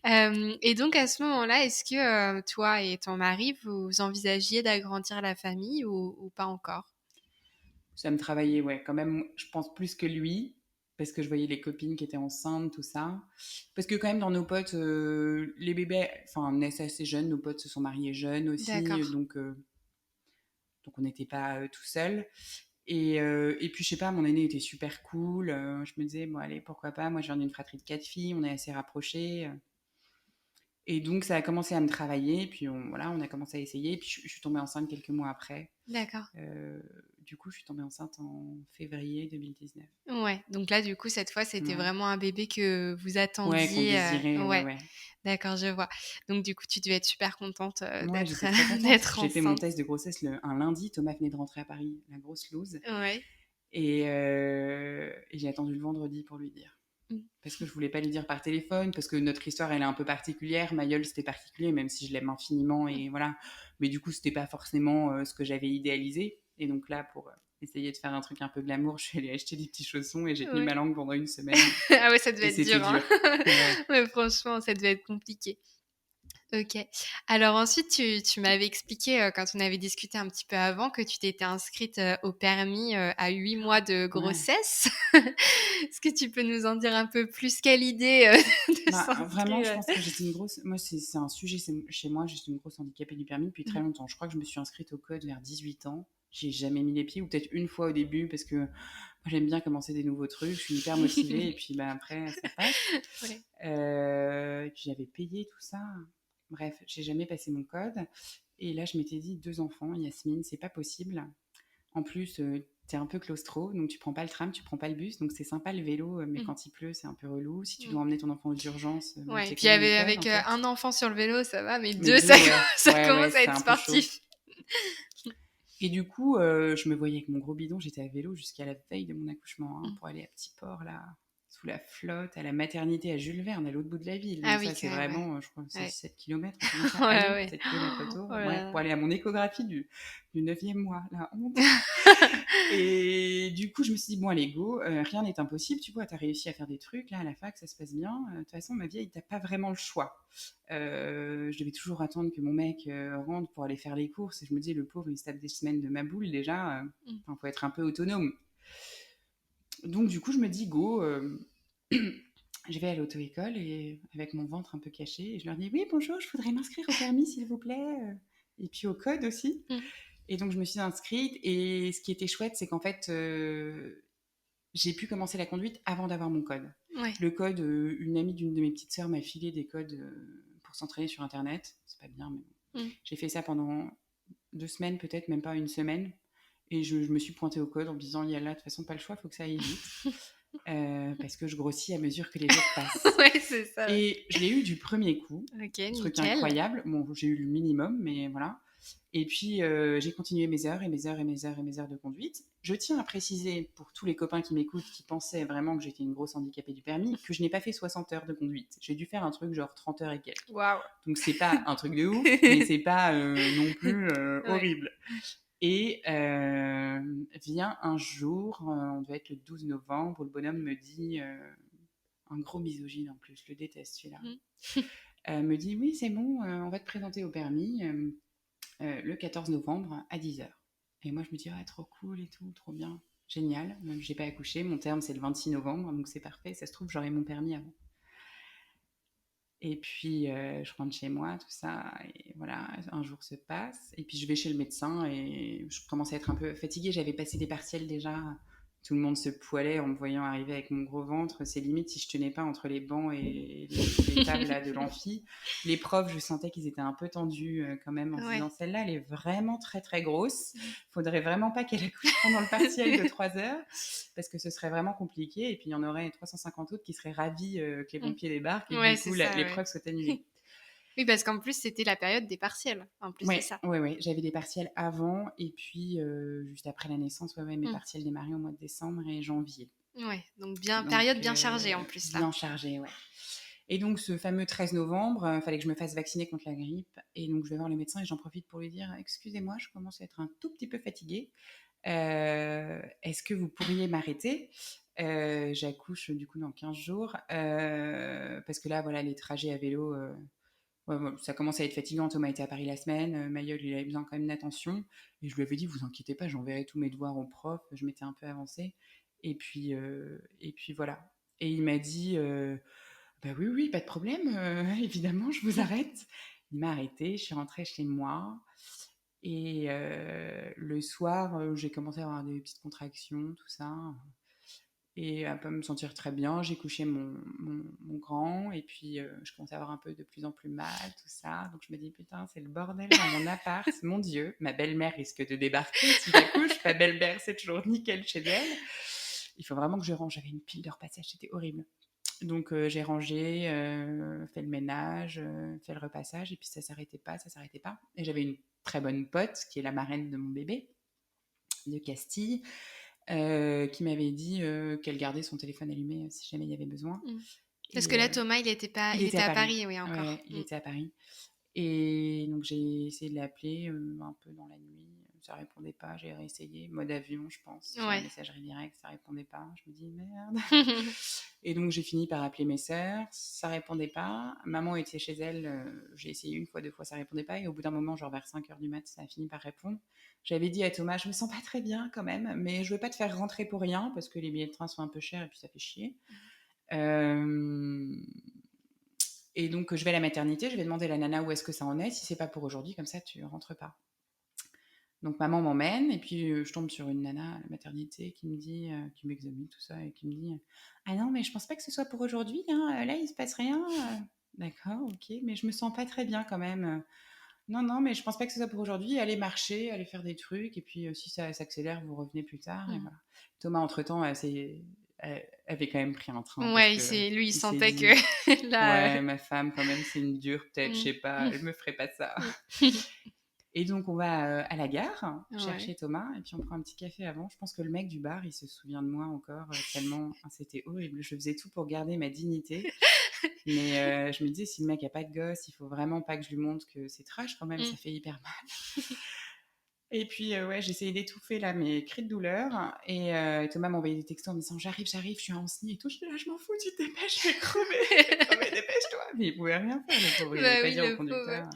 Hmm. et donc à ce moment-là, est-ce que, toi et ton mari, vous envisagiez d'agrandir la famille ou pas encore? Ça me travaillait, ouais, quand même, je pense plus que lui, parce que je voyais les copines qui étaient enceintes, tout ça. Parce que quand même, dans nos potes, les bébés, enfin, naissent assez jeunes, nos potes se sont mariés jeunes aussi, D'accord. donc on n'était pas tout seul. Et puis, je sais pas, mon aîné était super cool. Je me disais, bon, allez, pourquoi pas. Moi, je viens d'une fratrie de 4 filles, on est assez rapprochés. Et donc, ça a commencé à me travailler. Puis, voilà, on a commencé à essayer. Puis, je suis tombée enceinte quelques mois après. D'accord. Euh, du coup, je suis tombée enceinte en février 2019. Ouais, donc là, du coup, cette fois, c'était Ouais, vraiment un bébé que vous ouais, qu'on attendiez, désirait, ouais, ouais, ouais. d'accord, je vois. Donc du coup, tu devais être super contente, Ouais, d'être, j'étais très contente. d'être J'ai fait mon enceinte. test de grossesse un lundi. Thomas venait de rentrer à Paris, la grosse loose. Ouais. Et j'ai attendu le vendredi pour lui dire. Mmh. Parce que je voulais pas lui dire par téléphone, parce que notre histoire, elle est un peu particulière. Mayol, c'était particulier, même si je l'aime infiniment, Mmh. et voilà. Mais du coup, c'était pas forcément ce que j'avais idéalisé. Et donc là, pour essayer de faire un truc un peu glamour, je suis allée acheter des petits chaussons et j'ai tenu Ouais. ma langue pendant une semaine. Ah ouais, ça devait Et être c'était dur, hein. dur. Ouais. Ouais, franchement, ça devait être compliqué. OK. Alors ensuite, tu m'avais expliqué, quand on avait discuté un petit peu avant, que tu t'étais inscrite, au permis, à 8 mois de Ouais. grossesse. Est-ce que tu peux nous en dire un peu plus? Quelle idée, de Bah, vraiment, je s'inscrire, pense que j'étais une grosse. Moi, c'est un sujet chez moi. J'étais une grosse handicapée du permis depuis très Mmh. longtemps. Je crois que je me suis inscrite au code vers 18 ans. J'ai jamais mis les pieds, ou peut-être une fois au début, parce que moi, j'aime bien commencer des nouveaux trucs. Je suis hyper motivée, et puis bah, après, ça passe. Ouais. Et puis j'avais payé tout ça. Bref, j'ai jamais passé mon code. Et là, je m'étais dit, 2 enfants, Yasmine, c'est pas possible. En plus, t'es un peu claustro, donc tu prends pas le tram, tu prends pas le bus, donc c'est sympa le vélo, mais Mmh. quand il pleut, c'est un peu relou. Si tu Mmh. dois emmener ton enfant aux urgences, bah, Ouais, et c'est puis comme une colle avec, en fait. 1 enfant sur le vélo, ça va, mais Mais 2, ça 2, ouais, ça ouais, ouais, commence à c'est être un peu chaud. sportif. Et du coup, je me voyais avec mon gros bidon, j'étais à vélo jusqu'à la veille de mon accouchement, hein, Mmh. pour aller à Petit Port, là, sous la flotte, à la maternité à Jules Verne, à l'autre bout de la ville. Ah Donc oui, ça, quand c'est même, ouais. vraiment, je crois, c'est Ouais. 7 km, un truc comme ça. Ouais, Aller, ouais. 7 km Oh retour. Bref, là pour là. aller à mon échographie du 9e mois, la honte. Et du coup, je me suis dit, bon, allez, go, rien n'est impossible, tu vois, t'as réussi à faire des trucs, là, à la fac, ça se passe bien. De toute façon, ma vieille, t'as pas vraiment le choix. Je devais toujours attendre que mon mec rentre pour aller faire les courses, et je me disais, le pauvre, il se tape des semaines de ma boule, déjà, Mmh. faut être un peu autonome. Donc, du coup, je me dis, go, je vais à l'auto-école, et avec mon ventre un peu caché, et je leur dis, oui, bonjour, je voudrais m'inscrire au permis, s'il vous plaît, et puis au code aussi. Mmh. Et donc, je me suis inscrite. Et ce qui était chouette, c'est qu'en fait, j'ai pu commencer la conduite avant d'avoir mon code. Ouais. Le code, une amie d'une de mes petites sœurs m'a filé des codes pour s'entraîner sur Internet. C'est pas bien, mais bon. Mmh. J'ai fait ça pendant 2 semaines, peut-être, même pas une semaine. Et je me suis pointée au code en me disant, il y a là, de toute façon, pas le choix, il faut que ça aille vite. parce que je grossis à mesure que les jours passent. Ouais, c'est ça. Ouais. Et je l'ai eu du premier coup, Ok, truc nickel. incroyable. Bon, j'ai eu le minimum, mais voilà. Et puis, j'ai continué mes heures et mes heures et mes heures et mes heures de conduite. Je tiens à préciser, pour tous les copains qui m'écoutent, qui pensaient vraiment que j'étais une grosse handicapée du permis, que je n'ai pas fait 60 heures de conduite. J'ai dû faire un truc genre 30 heures et quelques. Waouh. Donc, c'est pas un truc de ouf, mais c'est pas non plus Ouais. horrible. Et vient un jour, on doit être le 12 novembre, où le bonhomme me dit, un gros misogyne en plus, je le déteste celui-là, me dit oui, c'est bon, on va te présenter au permis le 14 novembre à 10h. Et moi, je me dis, ah, trop cool et tout, trop bien, génial. Même j'ai pas accouché, mon terme c'est le 26 novembre, donc c'est parfait, ça se trouve, j'aurai mon permis avant. Et puis, je rentre chez moi, tout ça, et voilà, un jour se passe, et puis je vais chez le médecin, et je commence à être un peu fatiguée, j'avais passé des partiels déjà, tout le monde se poilait en me voyant arriver avec mon gros ventre, c'est limite si je tenais pas entre les bancs et les tables là, de l'amphi. Les profs, je sentais qu'ils étaient un peu tendus quand même, en se disant, celle-là, elle est vraiment très très grosse, faudrait vraiment pas qu'elle accouche pendant le partiel de 3 heures, parce que ce serait vraiment compliqué, et puis il y en aurait 350 autres qui seraient ravis que les pompiers débarquent, et Ouais, du coup, c'est ça, l'épreuve soit annulée. Oui, parce qu'en plus, c'était la période des partiels, en plus de ça. Ouais, j'avais des partiels avant, et puis juste après la naissance, mes partiels démarraient au mois de décembre et janvier. Ouais, donc période bien chargée en plus là. Bien chargée, ouais. Et donc ce fameux 13 novembre, il fallait que je me fasse vacciner contre la grippe, et donc je vais voir le médecin et j'en profite pour lui dire, excusez-moi, je commence à être un tout petit peu fatiguée, est-ce que vous pourriez m'arrêter? J'accouche du coup dans 15 jours, parce que là, voilà, les trajets à vélo, ça commence à être fatigant. Thomas était à Paris la semaine, Mayol, il avait besoin quand même d'attention, et je lui avais dit, vous inquiétez pas, j'enverrai tous mes devoirs au prof, je m'étais un peu avancée, et puis voilà. Et il m'a dit, bah oui, oui, pas de problème, évidemment, je vous arrête. Il m'a arrêté, je suis rentrée chez moi, et le soir, j'ai commencé à avoir des petites contractions, tout ça, et à pas me sentir très bien. J'ai couché mon grand, et puis je commençais à avoir un peu de plus en plus mal, tout ça. Donc je me dis, putain, c'est le bordel dans mon appart, mon Dieu, ma belle-mère risque de débarquer si j'accouche. Ma belle-mère, c'est toujours nickel chez elle. Il faut vraiment que je range. J'avais une pile de repassage, c'était horrible. Donc j'ai rangé, fait le ménage, fait le repassage, et puis ça s'arrêtait pas, ça s'arrêtait pas. Et j'avais une très bonne pote qui est la marraine de mon bébé, de Castille, qui m'avait dit qu'elle gardait son téléphone allumé si jamais il y avait besoin. Parce que là, Thomas, il était à Paris, oui, encore. Ouais, il était à Paris. Et donc j'ai essayé de l'appeler un peu dans la nuit, ça répondait pas, j'ai réessayé, mode avion je pense, sur la messagerie directe, ça répondait pas, je me dis merde. Et donc j'ai fini par appeler mes sœurs, ça répondait pas, maman était chez elle, j'ai essayé une fois, deux fois, ça répondait pas, et au bout d'un moment, genre vers 5h du mat, ça a fini par répondre. J'avais dit à Thomas, je me sens pas très bien quand même, mais je veux pas te faire rentrer pour rien, parce que les billets de train sont un peu chers et puis ça fait chier. Et donc, je vais à la maternité, je vais demander à la nana où est-ce que ça en est. Si c'est pas pour aujourd'hui, comme ça, tu rentres pas. Donc, maman m'emmène, et puis je tombe sur une nana à la maternité qui me dit, qui m'examine tout ça, et qui me dit, ah non, mais je pense pas que ce soit pour aujourd'hui, hein. Là, il se passe rien. D'accord, ok, mais je me sens pas très bien quand même. Non, non, mais je pense pas que ce soit pour aujourd'hui. Allez marcher, allez faire des trucs, et puis si ça s'accélère, vous revenez plus tard. Et voilà. Thomas, entre-temps, avait quand même pris un train. Ouais, lui, il sentait dit, que là... Ouais, ma femme, quand même, c'est une dure, peut-être, je sais pas, elle me ferait pas ça. Et donc, on va à la gare chercher Thomas, et puis on prend un petit café avant. Je pense que le mec du bar, il se souvient de moi encore, tellement c'était horrible. Je faisais tout pour garder ma dignité. Mais je me disais, si le mec a pas de gosse, il faut vraiment pas que je lui montre que c'est trash quand même, ça fait hyper mal. Et puis, j'essayais d'étouffer là mes cris de douleur. Et Thomas m'a envoyé des textos en me disant, j'arrive, je suis en SNI et tout. Je dis, là, je m'en fous, tu te dépêches, je vais crever, dépêche-toi. Mais il pouvait rien faire, le pauvre, il n'allait pas dire au conducteur.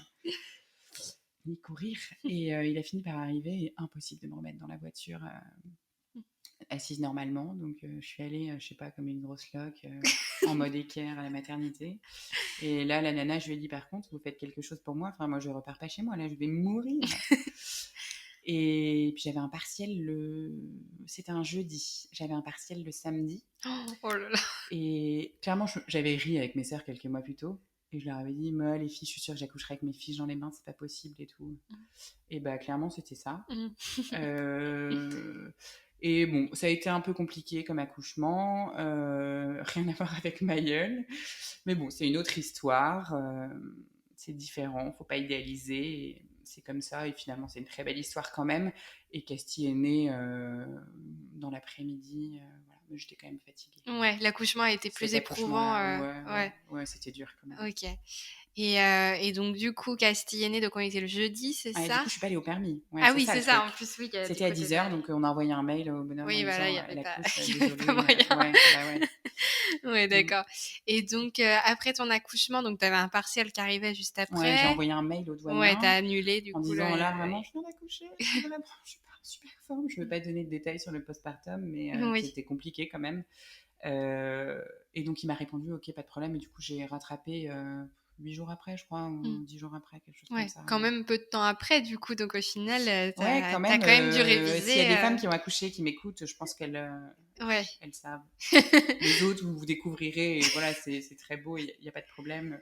Ni courir. Et il a fini par arriver, et impossible de me remettre dans la voiture assise normalement. Donc, je suis allée, je sais pas, comme une grosse loque, en mode équerre à la maternité. Et là, la nana, je lui ai dit, par contre, vous faites quelque chose pour moi. Enfin, moi, je repars pas chez moi, là, je vais mourir. Et puis j'avais un partiel c'était un jeudi. J'avais un partiel le samedi. Oh là là. Et clairement, j'avais ri avec mes sœurs quelques mois plus tôt. Et je leur avais dit, moi, les filles, je suis sûre que j'accoucherai avec mes fiches dans les mains, c'est pas possible et tout. Et bah, clairement, c'était ça. Et bon, ça a été un peu compliqué comme accouchement, rien à voir avec ma gueule. Mais bon, c'est une autre histoire, c'est différent, faut pas idéaliser. C'est comme ça, et finalement, c'est une très belle histoire quand même. Et Casti est née dans l'après-midi, voilà. Mais j'étais quand même fatiguée. Ouais, l'accouchement a été plus Cet éprouvant. accouchement-là, ouais, Ouais. ouais, c'était dur quand même. Ok. Et donc, du coup, Castille est né, donc on était le jeudi, c'est Ah, et du ça? coup, je suis pas allée au permis. Ouais, Ah c'est oui, ça c'est le ça, truc. en plus, oui, du C'était à coup, t'étais 10h, allée. donc on a envoyé un mail au bonhomme en Oui, voilà, il disant n'y avait elle pas, accouche, il y avait pas désolé. moyen. Ouais, bah ouais. Ouais, Mm. d'accord. Et donc, après ton accouchement, donc tu avais un partiel qui arrivait juste Ouais, j'ai après. envoyé un mail au Ouais, t'as doyen annulé, du en coup, disant là, vraiment, je viens d'accoucher, vraiment, je suis pas en super forme. Je veux pas donner de détails sur le postpartum, mais Oui. c'était compliqué quand même. Et donc, il m'a répondu ok, pas de problème. Et du coup, j'ai rattrapé 8 jours après, je crois, Mm. ou 10 jours après, quelque chose comme Ouais, ça. quand même peu de temps après, du coup, donc au final, Ouais, quand t'as même. quand même dû S'il y a réviser. des femmes qui ont accouché, qui m'écoutent, je pense qu'elles Ouais. elles savent. Les autres, vous découvrirez, et voilà, c'est très beau, il n'y a pas de problème.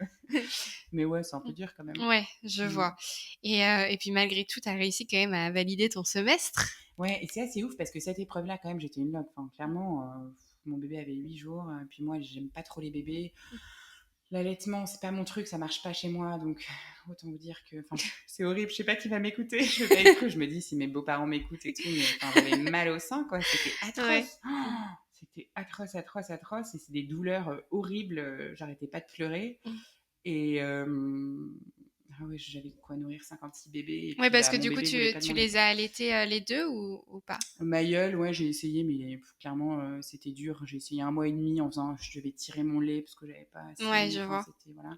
Mais ouais, c'est un peu dur quand même. Ouais, je vois. Et puis malgré tout, tu as réussi quand même à valider ton semestre. Ouais, et c'est assez ouf parce que cette épreuve-là, quand même, j'étais une loque. Enfin, clairement, mon bébé avait 8 jours, puis moi, j'aime pas trop les bébés. L'allaitement, c'est pas mon truc, ça marche pas chez moi, donc autant vous dire que, enfin, c'est horrible. Je sais pas qui va m'écouter, je vais pas être crue. Je me dis si mes beaux-parents m'écoutent et tout, mais enfin, j'avais mal au sein, quoi. C'était Ouais. atroce. Oh, c'était atroce, atroce, atroce, et c'est des douleurs horribles. J'arrêtais pas de pleurer. Et ah ouais, j'avais de quoi nourrir 56 bébés. Et Ouais, puis parce bah, que mon du coup, bébé voulait pas de tu mon lait, les quoi. as allaités les deux ou pas? Mayol, ouais, j'ai essayé, mais clairement, c'était dur. J'ai essayé 1 mois et demi en faisant, je devais tirer mon lait parce que j'avais pas Ouais, assez. je Enfin, vois. c'était, voilà.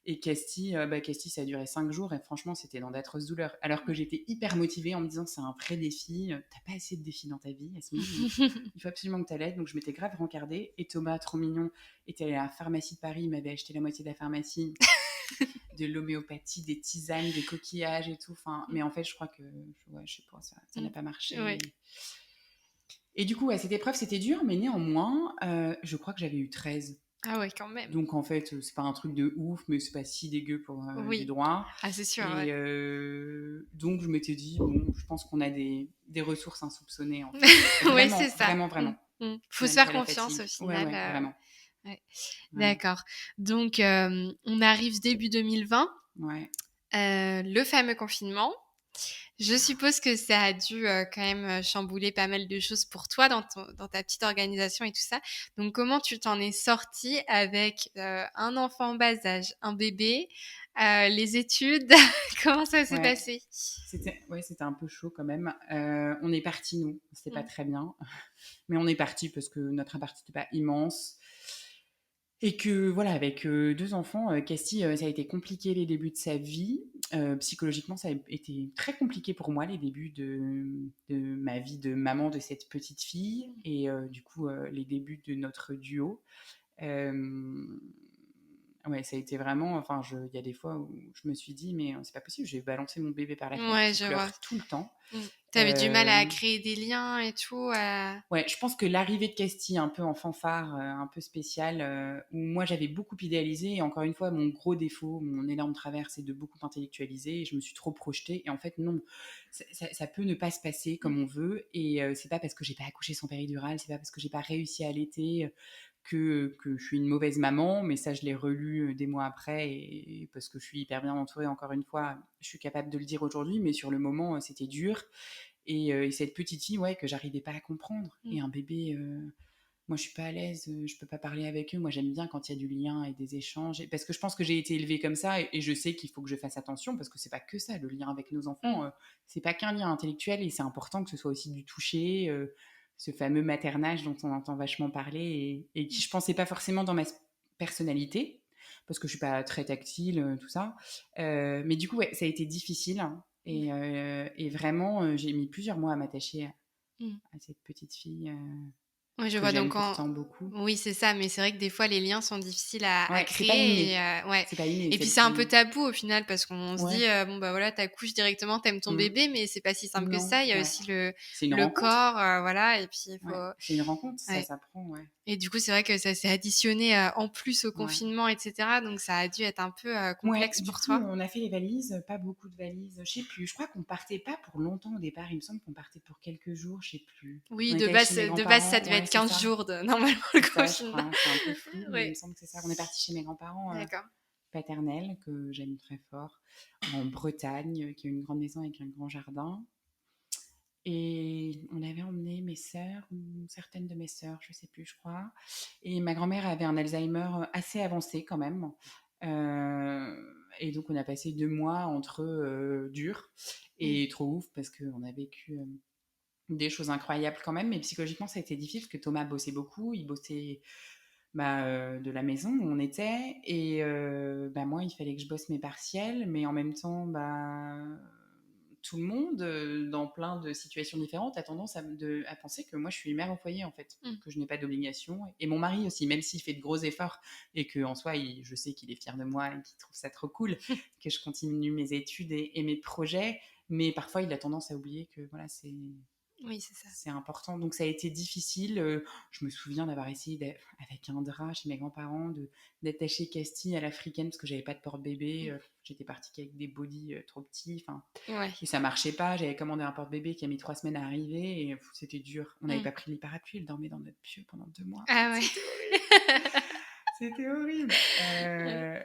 Et Casti, Casti, ça a duré 5 jours et franchement, c'était dans d'atroces douleurs. Alors que j'étais hyper motivée en me disant, c'est un vrai défi. T'as pas assez de défis dans ta vie, Yasmine. Il faut absolument que t'allaites. Donc, je m'étais grave rencardée. Et Thomas, trop mignon, était allé à la pharmacie de Paris. Il m'avait acheté la moitié de la pharmacie, de l'homéopathie, des tisanes, des coquillages et tout. Enfin, mais en fait, je crois que, ouais, je sais pas, ça n'a pas marché. Ouais. Et du coup, ouais, cette épreuve, c'était dur, mais néanmoins, je crois que j'avais eu 13. Ah ouais, quand même. Donc en fait, c'est pas un truc de ouf, mais c'est pas si dégueu pour du Oui. droit. Ah, c'est sûr, Et ouais. donc je m'étais dit, bon, je pense qu'on a des ressources insoupçonnées en fait. Oui, Vraiment, c'est ça. vraiment, vraiment. Faut se faire Malgré la confiance fatigue. au Ouais, final. ouais, vraiment. Ouais. Vraiment. D'accord. Donc, on arrive début 2020, Ouais. le fameux confinement. Je suppose que ça a dû quand même chambouler pas mal de choses pour toi dans ta petite organisation et tout ça. Donc, comment tu t'en es sortie avec un enfant en bas âge, un bébé, les études? Comment ça s'est Ouais. passé? C'était un peu chaud quand même. On est parti nous. C'était pas Mm. très bien. Mais on est parti parce que notre appart n'était pas immense. Et que voilà, avec 2 enfants, Casti, ça a été compliqué les débuts de sa vie. Psychologiquement, ça a été très compliqué pour moi, les débuts de ma vie de maman de cette petite fille et du coup, les débuts de notre duo. Hem, ouais, ça a été vraiment, enfin, il y a des fois où je me suis dit: «Mais c'est pas possible, je vais balancer mon bébé par la fenêtre Ouais, qui je vois. pleure tout le temps». T'avais du mal à créer des liens et tout. Ouais, je pense que l'arrivée de Casti, un peu en fanfare, un peu spéciale, où moi j'avais beaucoup idéalisé, et encore une fois, mon gros défaut, mon énorme travers, c'est de beaucoup intellectualiser, et je me suis trop projetée. Et en fait, non, ça peut ne pas se passer comme on veut, et c'est pas parce que j'ai pas accouché sans péridurale, c'est pas parce que j'ai pas réussi à allaiter que je suis une mauvaise maman, mais ça, je l'ai relu des mois après, et parce que je suis hyper bien entourée, encore une fois, je suis capable de le dire aujourd'hui, mais sur le moment, c'était dur. Et cette petite fille, ouais, que j'arrivais pas à comprendre. Et un bébé, moi je suis pas à l'aise, je peux pas parler avec eux. Moi j'aime bien quand il y a du lien et des échanges. Parce que je pense que j'ai été élevée comme ça, et je sais qu'il faut que je fasse attention parce que c'est pas que ça, le lien avec nos enfants. C'est pas qu'un lien intellectuel, et c'est important que ce soit aussi du toucher, ce fameux maternage dont on entend vachement parler, et qui je pensais pas forcément dans ma personnalité parce que je suis pas très tactile, tout ça. Mais du coup, ouais, ça a été difficile. Et vraiment, j'ai mis plusieurs mois à m'attacher à cette petite fille Ouais, je que vois. j'aime Donc, pourtant beaucoup. oui, c'est ça. Mais c'est vrai que des fois, les liens sont difficiles à Ouais, c'est pas créer. inné. Ouais. C'est pas inné. Et puis, Celle c'est un peu qui. tabou au final parce qu'on se dit, Ouais. bon, bah voilà, t'accouches directement, t'aimes ton Mm. bébé, mais c'est pas si simple que Non, ça. Il y a ouais. aussi C'est une le rencontre. corps, voilà. Et puis, il Ouais. faut. C'est une rencontre, ça Ouais. s'apprend, ouais. Et du coup, c'est vrai que ça s'est additionné, en plus au Ouais. confinement et cetera, donc ça a dû être un peu, Ouais, complexe du pour coup, toi? on a fait les valises, pas beaucoup de valises, je sais plus. Je crois qu'on partait pas pour longtemps au départ. Il me semble qu'on partait pour quelques jours, je sais plus. Oui, On était allés chez mes de base, ça grands-parents. devait Ouais, être c'est 15 ça. jours de normalement le C'est ça, je confinement. crois. C'est un peu flou, mais il me Ouais, semble que c'est ça. On est parti chez mes grands-parents d'accord. paternels, que j'aime très fort, en Bretagne, qui a une grande maison avec un grand jardin. Et on avait emmené mes sœurs, ou certaines de mes sœurs, je sais plus, je crois. Et ma grand-mère avait un Alzheimer assez avancé quand même. Et donc on a passé 2 mois entre durs Mmh. et trop ouf parce qu'on a vécu des choses incroyables quand même. Mais psychologiquement, ça a été difficile parce que Thomas bossait beaucoup. Il bossait de la maison où on était. Et moi, il fallait que je bosse mes partiels. Mais en même temps, tout le monde, dans plein de situations différentes, a tendance à penser que moi, je suis mère au foyer, en fait, Mmh. que je n'ai pas d'obligation. Et mon mari aussi, même s'il fait de gros efforts et qu'en soi, je sais qu'il est fier de moi et qu'il trouve ça trop cool, que je continue mes études et mes projets. Mais parfois, il a tendance à oublier que voilà, Oui, c'est ça. c'est important. Donc ça a été difficile. Je me souviens d'avoir essayé avec un drap chez mes grands-parents d'attacher Castille à l'africaine parce que j'avais pas de porte-bébé. J'étais partie qu'avec des bodys trop petits. Ouais. Et ça marchait pas. J'avais commandé un porte-bébé qui a mis 3 semaines à arriver et c'était dur. On n'avait Mmh. pas pris le lit parapluie. Elle dormait dans notre pieu pendant 2 mois. Ah ouais. C'était horrible. C'était horrible.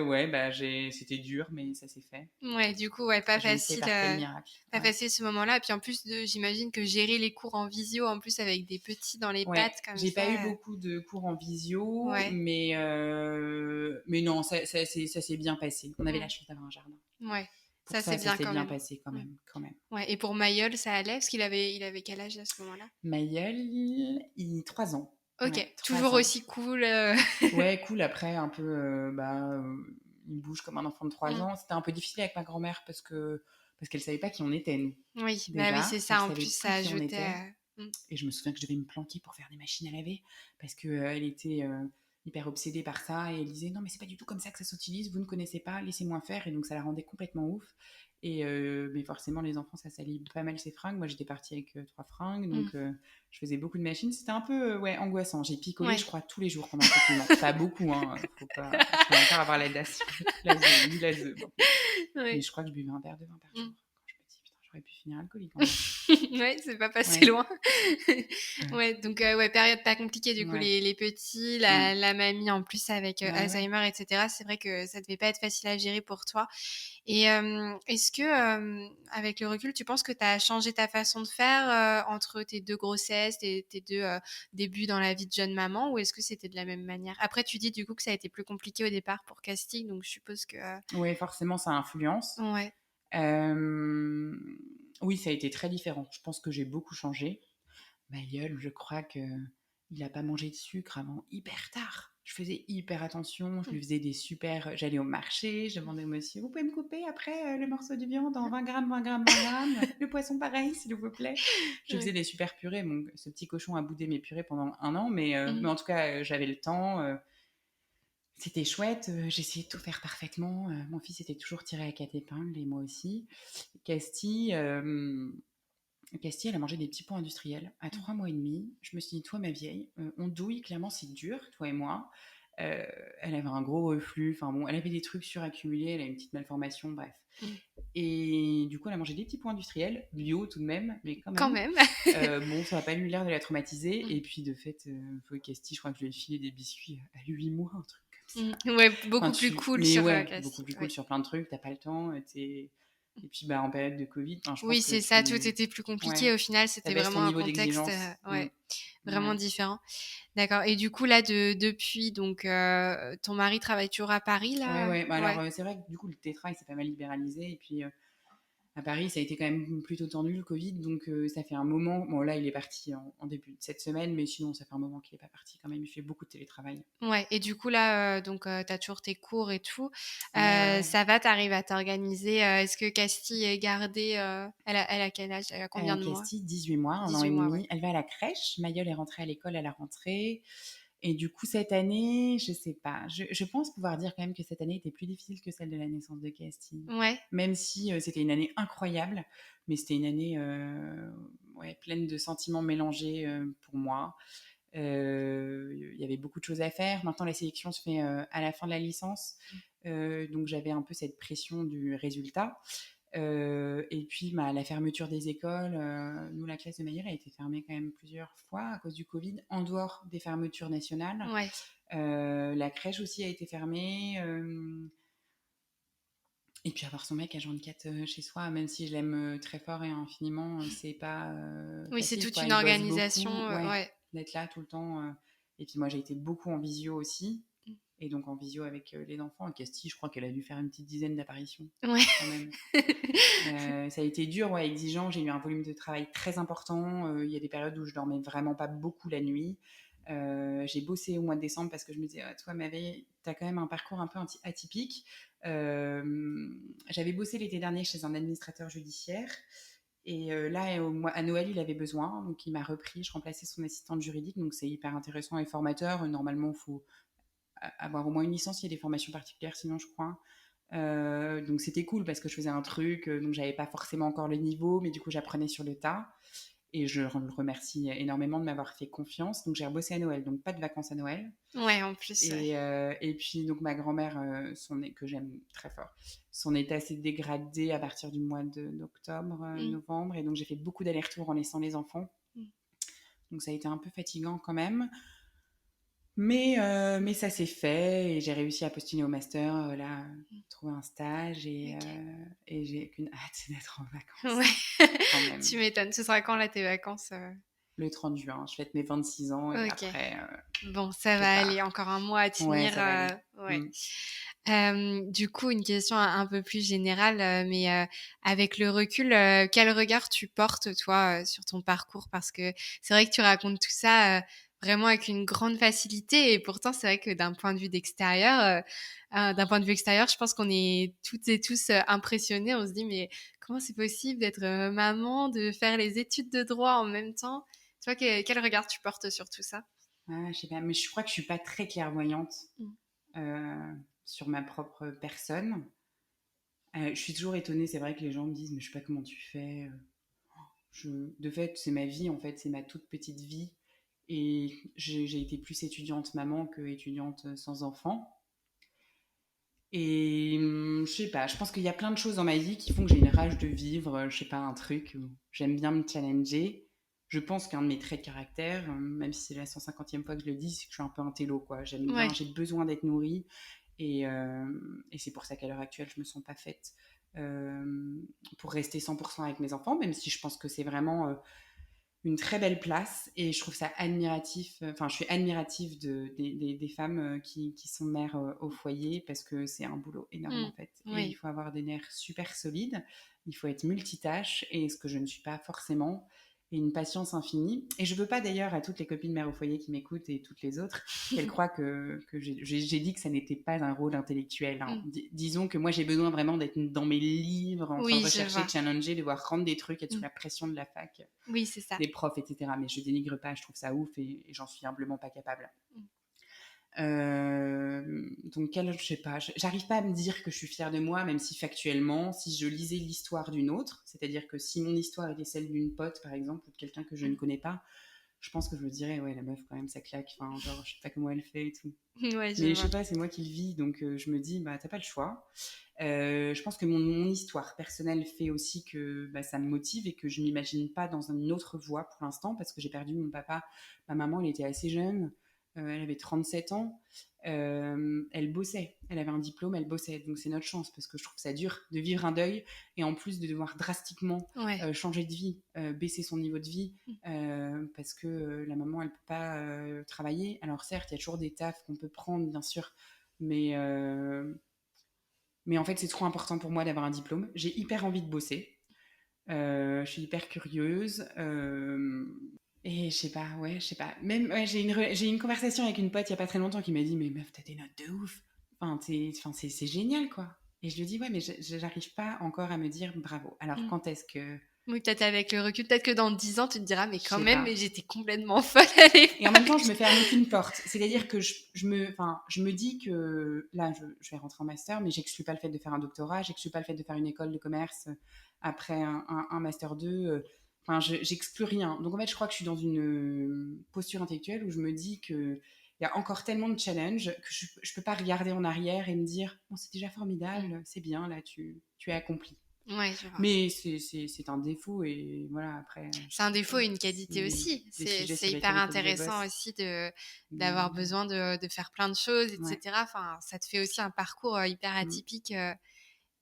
Ouais. C'était dur, mais ça s'est fait. Ouais, du coup, ouais, pas Je ne sais facile, par quel miracle. pas Ouais. facile ce moment-là. Et puis en plus j'imagine que gérer les cours en visio, en plus avec des petits dans les Ouais, pattes comme j'ai pas eu ça, beaucoup de cours en visio, ouais. mais non, ça s'est bien passé. On avait la Mmh. chance d'avoir un jardin. Ouais, Pour ça ça, c'est ça bien s'est quand bien même. passé quand Mmh. même, quand même. Ouais, et pour Mayol, ça allait? Parce il avait quel âge à ce moment-là? Maïeul, 3 ans. Ouais, OK, toujours 3 ans. aussi cool, Ouais, cool. Après, un peu, il bouge comme un enfant de trois Mmh. ans. C'était un peu difficile avec ma grand-mère parce qu'elle savait pas qui on était, nous. Oui, bah oui, Déjà, c'est elle ça, en savait plus plus ça qui on ajoutait, était. mmh. Et je me souviens que je devais me planquer pour faire des machines à laver parce que elle était hyper obsédée par ça et elle disait non mais c'est pas du tout comme ça que ça s'utilise, vous ne connaissez pas, laissez-moi faire. Et donc ça la rendait complètement ouf. Et mais forcément les enfants ça salit pas mal ses fringues. Moi j'étais partie avec 3 fringues Mmh. donc je faisais beaucoup de machines. C'était un peu angoissant. J'ai picolé Ouais. je crois tous les jours pendant le confinement. Pas beaucoup hein, faut pas. Je vais encore avoir la zeu maintenant. Mais Ouais. je crois que je buvais un verre de vin par jour. Mmh. Quand je me dis putain j'aurais pu finir alcoolique en vrai. Ouais, c'est pas passé Ouais. loin. Ouais. Ouais, donc ouais, période pas compliquée du coup, Ouais. les petits, Mm. la mamie en plus avec, Bah ouais. Alzheimer et cetera. C'est vrai que ça devait pas être facile à gérer pour toi. Et est-ce que, avec le recul, tu penses que tu as changé ta façon de faire, entre tes 2 grossesses, tes 2, débuts dans la vie de jeune maman, ou est-ce que c'était de la même manière? Après tu dis du coup que ça a été plus compliqué au départ pour casting, donc je suppose que, Oui, forcément, ça influence. ouais. Euh, Oui, ça a été très différent. Je pense que j'ai beaucoup changé. Ma gueule, je crois que il n'a pas mangé de sucre avant hyper tard. Je faisais hyper attention, je Mmh. lui faisais des super... J'allais au marché, je demandais au monsieur, vous pouvez me couper après le morceau de viande en 20 grammes, 20 grammes, 20 grammes. Le poisson pareil, s'il vous plaît. Je faisais Ouais. des super purées. Bon, ce petit cochon a boudé mes purées pendant 1 an, mais Mmh. en tout cas, j'avais le temps. C'était chouette, j'essayais de tout faire parfaitement. Mon fils était toujours tiré à 4 épingles et moi aussi. Castille, Castille, elle a mangé des petits pots industriels à Mmh. 3 mois et demi. Je me suis dit, toi ma vieille, on douille, clairement c'est dur, toi et moi. Euh, Elle avait un gros reflux, enfin bon, elle avait des trucs suraccumulés, elle a une petite malformation, bref. Mmh. Et du coup, elle a mangé des petits pots industriels, bio tout de même, mais quand Quand même. même. Bon, ça n'a pas eu l'air de la traumatiser. Mmh. Et puis, de fait, Castille, je crois que je lui ai filé des biscuits à 8 mois, un truc comme ça. Mmh. Ouais, Enfin, beaucoup plus cool mais sur, ouais, beaucoup classique, plus cool ouais. sur plein de trucs, t'as pas le temps. Et puis en période de Covid, enfin, je Oui, pense que c'est ça, tout était plus ouais, compliqué. Au final, ça c'était baisse ton vraiment un niveau contexte, d'exigence. ouais, Ouais. vraiment différent. D'accord, et du coup là depuis donc ton mari travaille toujours à Paris Ouais, là? ouais. Bah, alors, Ouais. c'est vrai que du coup, le télétravail s'est pas mal libéralisé. Et puis, à Paris, ça a été quand même plutôt tendu le Covid, donc ça fait un moment. Bon, là, il est parti en début de cette semaine, mais sinon, ça fait un moment qu'il est pas parti quand même. Il fait beaucoup de télétravail. Ouais, et du coup là, donc tu as toujours tes cours et tout. Ouais, ouais, ouais. Ça va, tu arrives à t'organiser, est-ce que Castille est gardée, elle a quel âge? Elle a combien de mois? Castille, 18 mois, 1 an 18 et mois, ouais. demi. Elle va à la crèche. Mayol est rentrée à l'école à la rentrée. Et du coup, cette année, je sais pas. Je pense pouvoir dire quand même que cette année était plus difficile que celle de la naissance de Castille. Ouais. Même si c'était une année incroyable, mais c'était une année ouais, pleine de sentiments mélangés pour moi. Il y avait beaucoup de choses à faire. Maintenant, la sélection se fait à la fin de la licence. Donc, j'avais un peu cette pression du résultat. Et puis, la fermeture des écoles. Nous, la classe de Maillère a été fermée quand même plusieurs fois à cause du Covid, en dehors des fermetures nationales. Ouais. La crèche aussi a été fermée. Et puis avoir son mec à 24 chez soi, même si je l'aime très fort et infiniment, c'est pas Oui, c'est facile, toute quoi. une Il bosse organisation, beaucoup, ouais, ouais. d'être là tout le temps. Et puis moi, j'ai été beaucoup en visio aussi. Et donc en visio avec les enfants. Et Casti, je crois qu'elle a dû faire une petite dizaine d'apparitions, Ouais. quand même. Ça a été dur, ouais, exigeant. J'ai eu un volume de travail très important. Il y a des périodes où je dormais vraiment pas beaucoup la nuit. J'ai bossé au mois de décembre parce que je me disais, toi, Mavé, tu as quand même un parcours un peu atypique. J'avais bossé l'été dernier chez un administrateur judiciaire. Et là, à Noël, il avait besoin. Donc, il m'a repris. Je remplaçais son assistante juridique. Donc, c'est hyper intéressant et formateur. Normalement, il faut avoir au moins une licence. Il y a des formations particulières, sinon, je crois. Donc, c'était cool parce que je faisais un truc. Donc, j'avais pas forcément encore le niveau. Mais du coup, j'apprenais sur le tas. Et je le remercie énormément de m'avoir fait confiance. Donc, j'ai rebossé à Noël. Donc, pas de vacances à Noël. Ouais, en plus, ouais. Et puis, donc, ma grand-mère, que j'aime très fort, son état s'est dégradé à partir du mois d'octobre, novembre. Et donc, j'ai fait beaucoup d'allers-retours en laissant les enfants. Donc, ça a été un peu fatigant quand même. Mais ça s'est fait et j'ai réussi à postuler au master, là, trouver un stage et j'ai qu'une hâte, c'est d'être en vacances. Ouais. Quand même. Tu m'étonnes. Ce sera quand là tes vacances Le 30 juin, je fête mes 26 ans et après. Bon, ça va aller, encore un mois à tenir. Ouais, ça va aller. Ouais. Du coup, une question un peu plus générale, mais avec le recul, quel regard tu portes, toi, sur ton parcours? Parce que c'est vrai que tu racontes tout ça vraiment avec une grande facilité et pourtant, c'est vrai que d'un point de vue extérieur, je pense qu'on est toutes et tous impressionnés. On se dit, mais comment c'est possible d'être maman, de faire les études de droit en même temps? Toi, quel regard tu portes sur tout ça? Je sais pas, mais je crois que je suis pas très clairvoyante sur ma propre personne. Je suis toujours étonnée, c'est vrai que les gens me disent, mais je sais pas comment tu fais. De fait, c'est ma vie, en fait, c'est ma toute petite vie. Et j'ai été plus étudiante maman que étudiante sans enfant. Et je sais pas, je pense qu'il y a plein de choses dans ma vie qui font que j'ai une rage de vivre, je sais pas, un truc où j'aime bien me challenger. Je pense qu'un de mes traits de caractère, même si c'est la 150e fois que je le dis, c'est que je suis un peu un télo, quoi. J'aime bien, j'ai besoin d'être nourrie. Et c'est pour ça qu'à l'heure actuelle, je me sens pas faite pour rester 100% avec mes enfants, même si je pense que c'est vraiment une très belle place et je trouve ça admiratif. Enfin, je suis admirative des femmes qui sont mères au foyer parce que c'est un boulot énorme en fait. Et il faut avoir des nerfs super solides, il faut être multitâche et ce que je ne suis pas forcément. Et une patience infinie. Et je veux pas d'ailleurs à toutes les copines mères au foyer qui m'écoutent et toutes les autres qu'elles croient que j'ai dit que ça n'était pas un rôle intellectuel. Hein. Disons que moi j'ai besoin vraiment d'être dans mes livres, en train de rechercher, de challenger, de devoir rendre des trucs, être sous la pression de la fac. Oui, c'est ça. Des profs, etc. Mais je dénigre pas, je trouve ça ouf et j'en suis humblement pas capable. Donc, je sais pas, j'arrive pas à me dire que je suis fière de moi, même si factuellement, si je lisais l'histoire d'une autre, c'est-à-dire que si mon histoire était celle d'une pote, par exemple, ou de quelqu'un que je ne connais pas, je pense que je me dirais, ouais, la meuf, quand même, ça claque, enfin, genre, je sais pas comment elle fait et tout. Ouais, mais je sais pas, c'est moi qui le vis, donc je me dis, bah, t'as pas le choix. Je pense que mon histoire personnelle fait aussi que ça me motive et que je m'imagine pas dans une autre voie pour l'instant, parce que j'ai perdu mon papa. Ma maman, elle était assez jeune, elle avait 37 ans, elle bossait, elle avait un diplôme, elle bossait, donc c'est notre chance, parce que je trouve ça dur de vivre un deuil, et en plus de devoir drastiquement changer de vie, baisser son niveau de vie, parce que la maman, elle peut pas travailler. Alors certes, il y a toujours des tafs qu'on peut prendre, bien sûr, mais en fait, c'est trop important pour moi d'avoir un diplôme. J'ai hyper envie de bosser. Je suis hyper curieuse. Et je sais pas, ouais, je sais pas. Même, ouais, j'ai une conversation avec une pote il y a pas très longtemps qui m'a dit, mais meuf, t'as des notes de ouf. Enfin, c'est génial, quoi. Et je lui dis, ouais, mais j'arrive pas encore à me dire bravo. Alors, quand est-ce que... Oui, peut-être avec le recul, peut-être que dans 10 ans, tu te diras, mais quand Je sais même, pas. mais j'étais complètement folle à l'époque. Et en même temps, je me ferme aucune porte. C'est-à-dire que je me dis que là, je vais rentrer en master, mais j'exclus pas le fait de faire un doctorat, j'exclus pas le fait de faire une école de commerce après un master 2. Enfin, j'exclus rien. Donc en fait, je crois que je suis dans une posture intellectuelle où je me dis que il y a encore tellement de challenges que je peux pas regarder en arrière et me dire bon, c'est déjà formidable, c'est bien, là, tu as accompli. Ouais, je vois. Mais c'est un défaut et voilà, après, C'est un défaut et une qualité aussi. des sujets C'est sur hyper lesquels il faut que je intéressant bosse. aussi d'avoir Mais, besoin de faire plein de choses, ouais. etc. Enfin, ça te fait aussi un parcours hyper Mm. atypique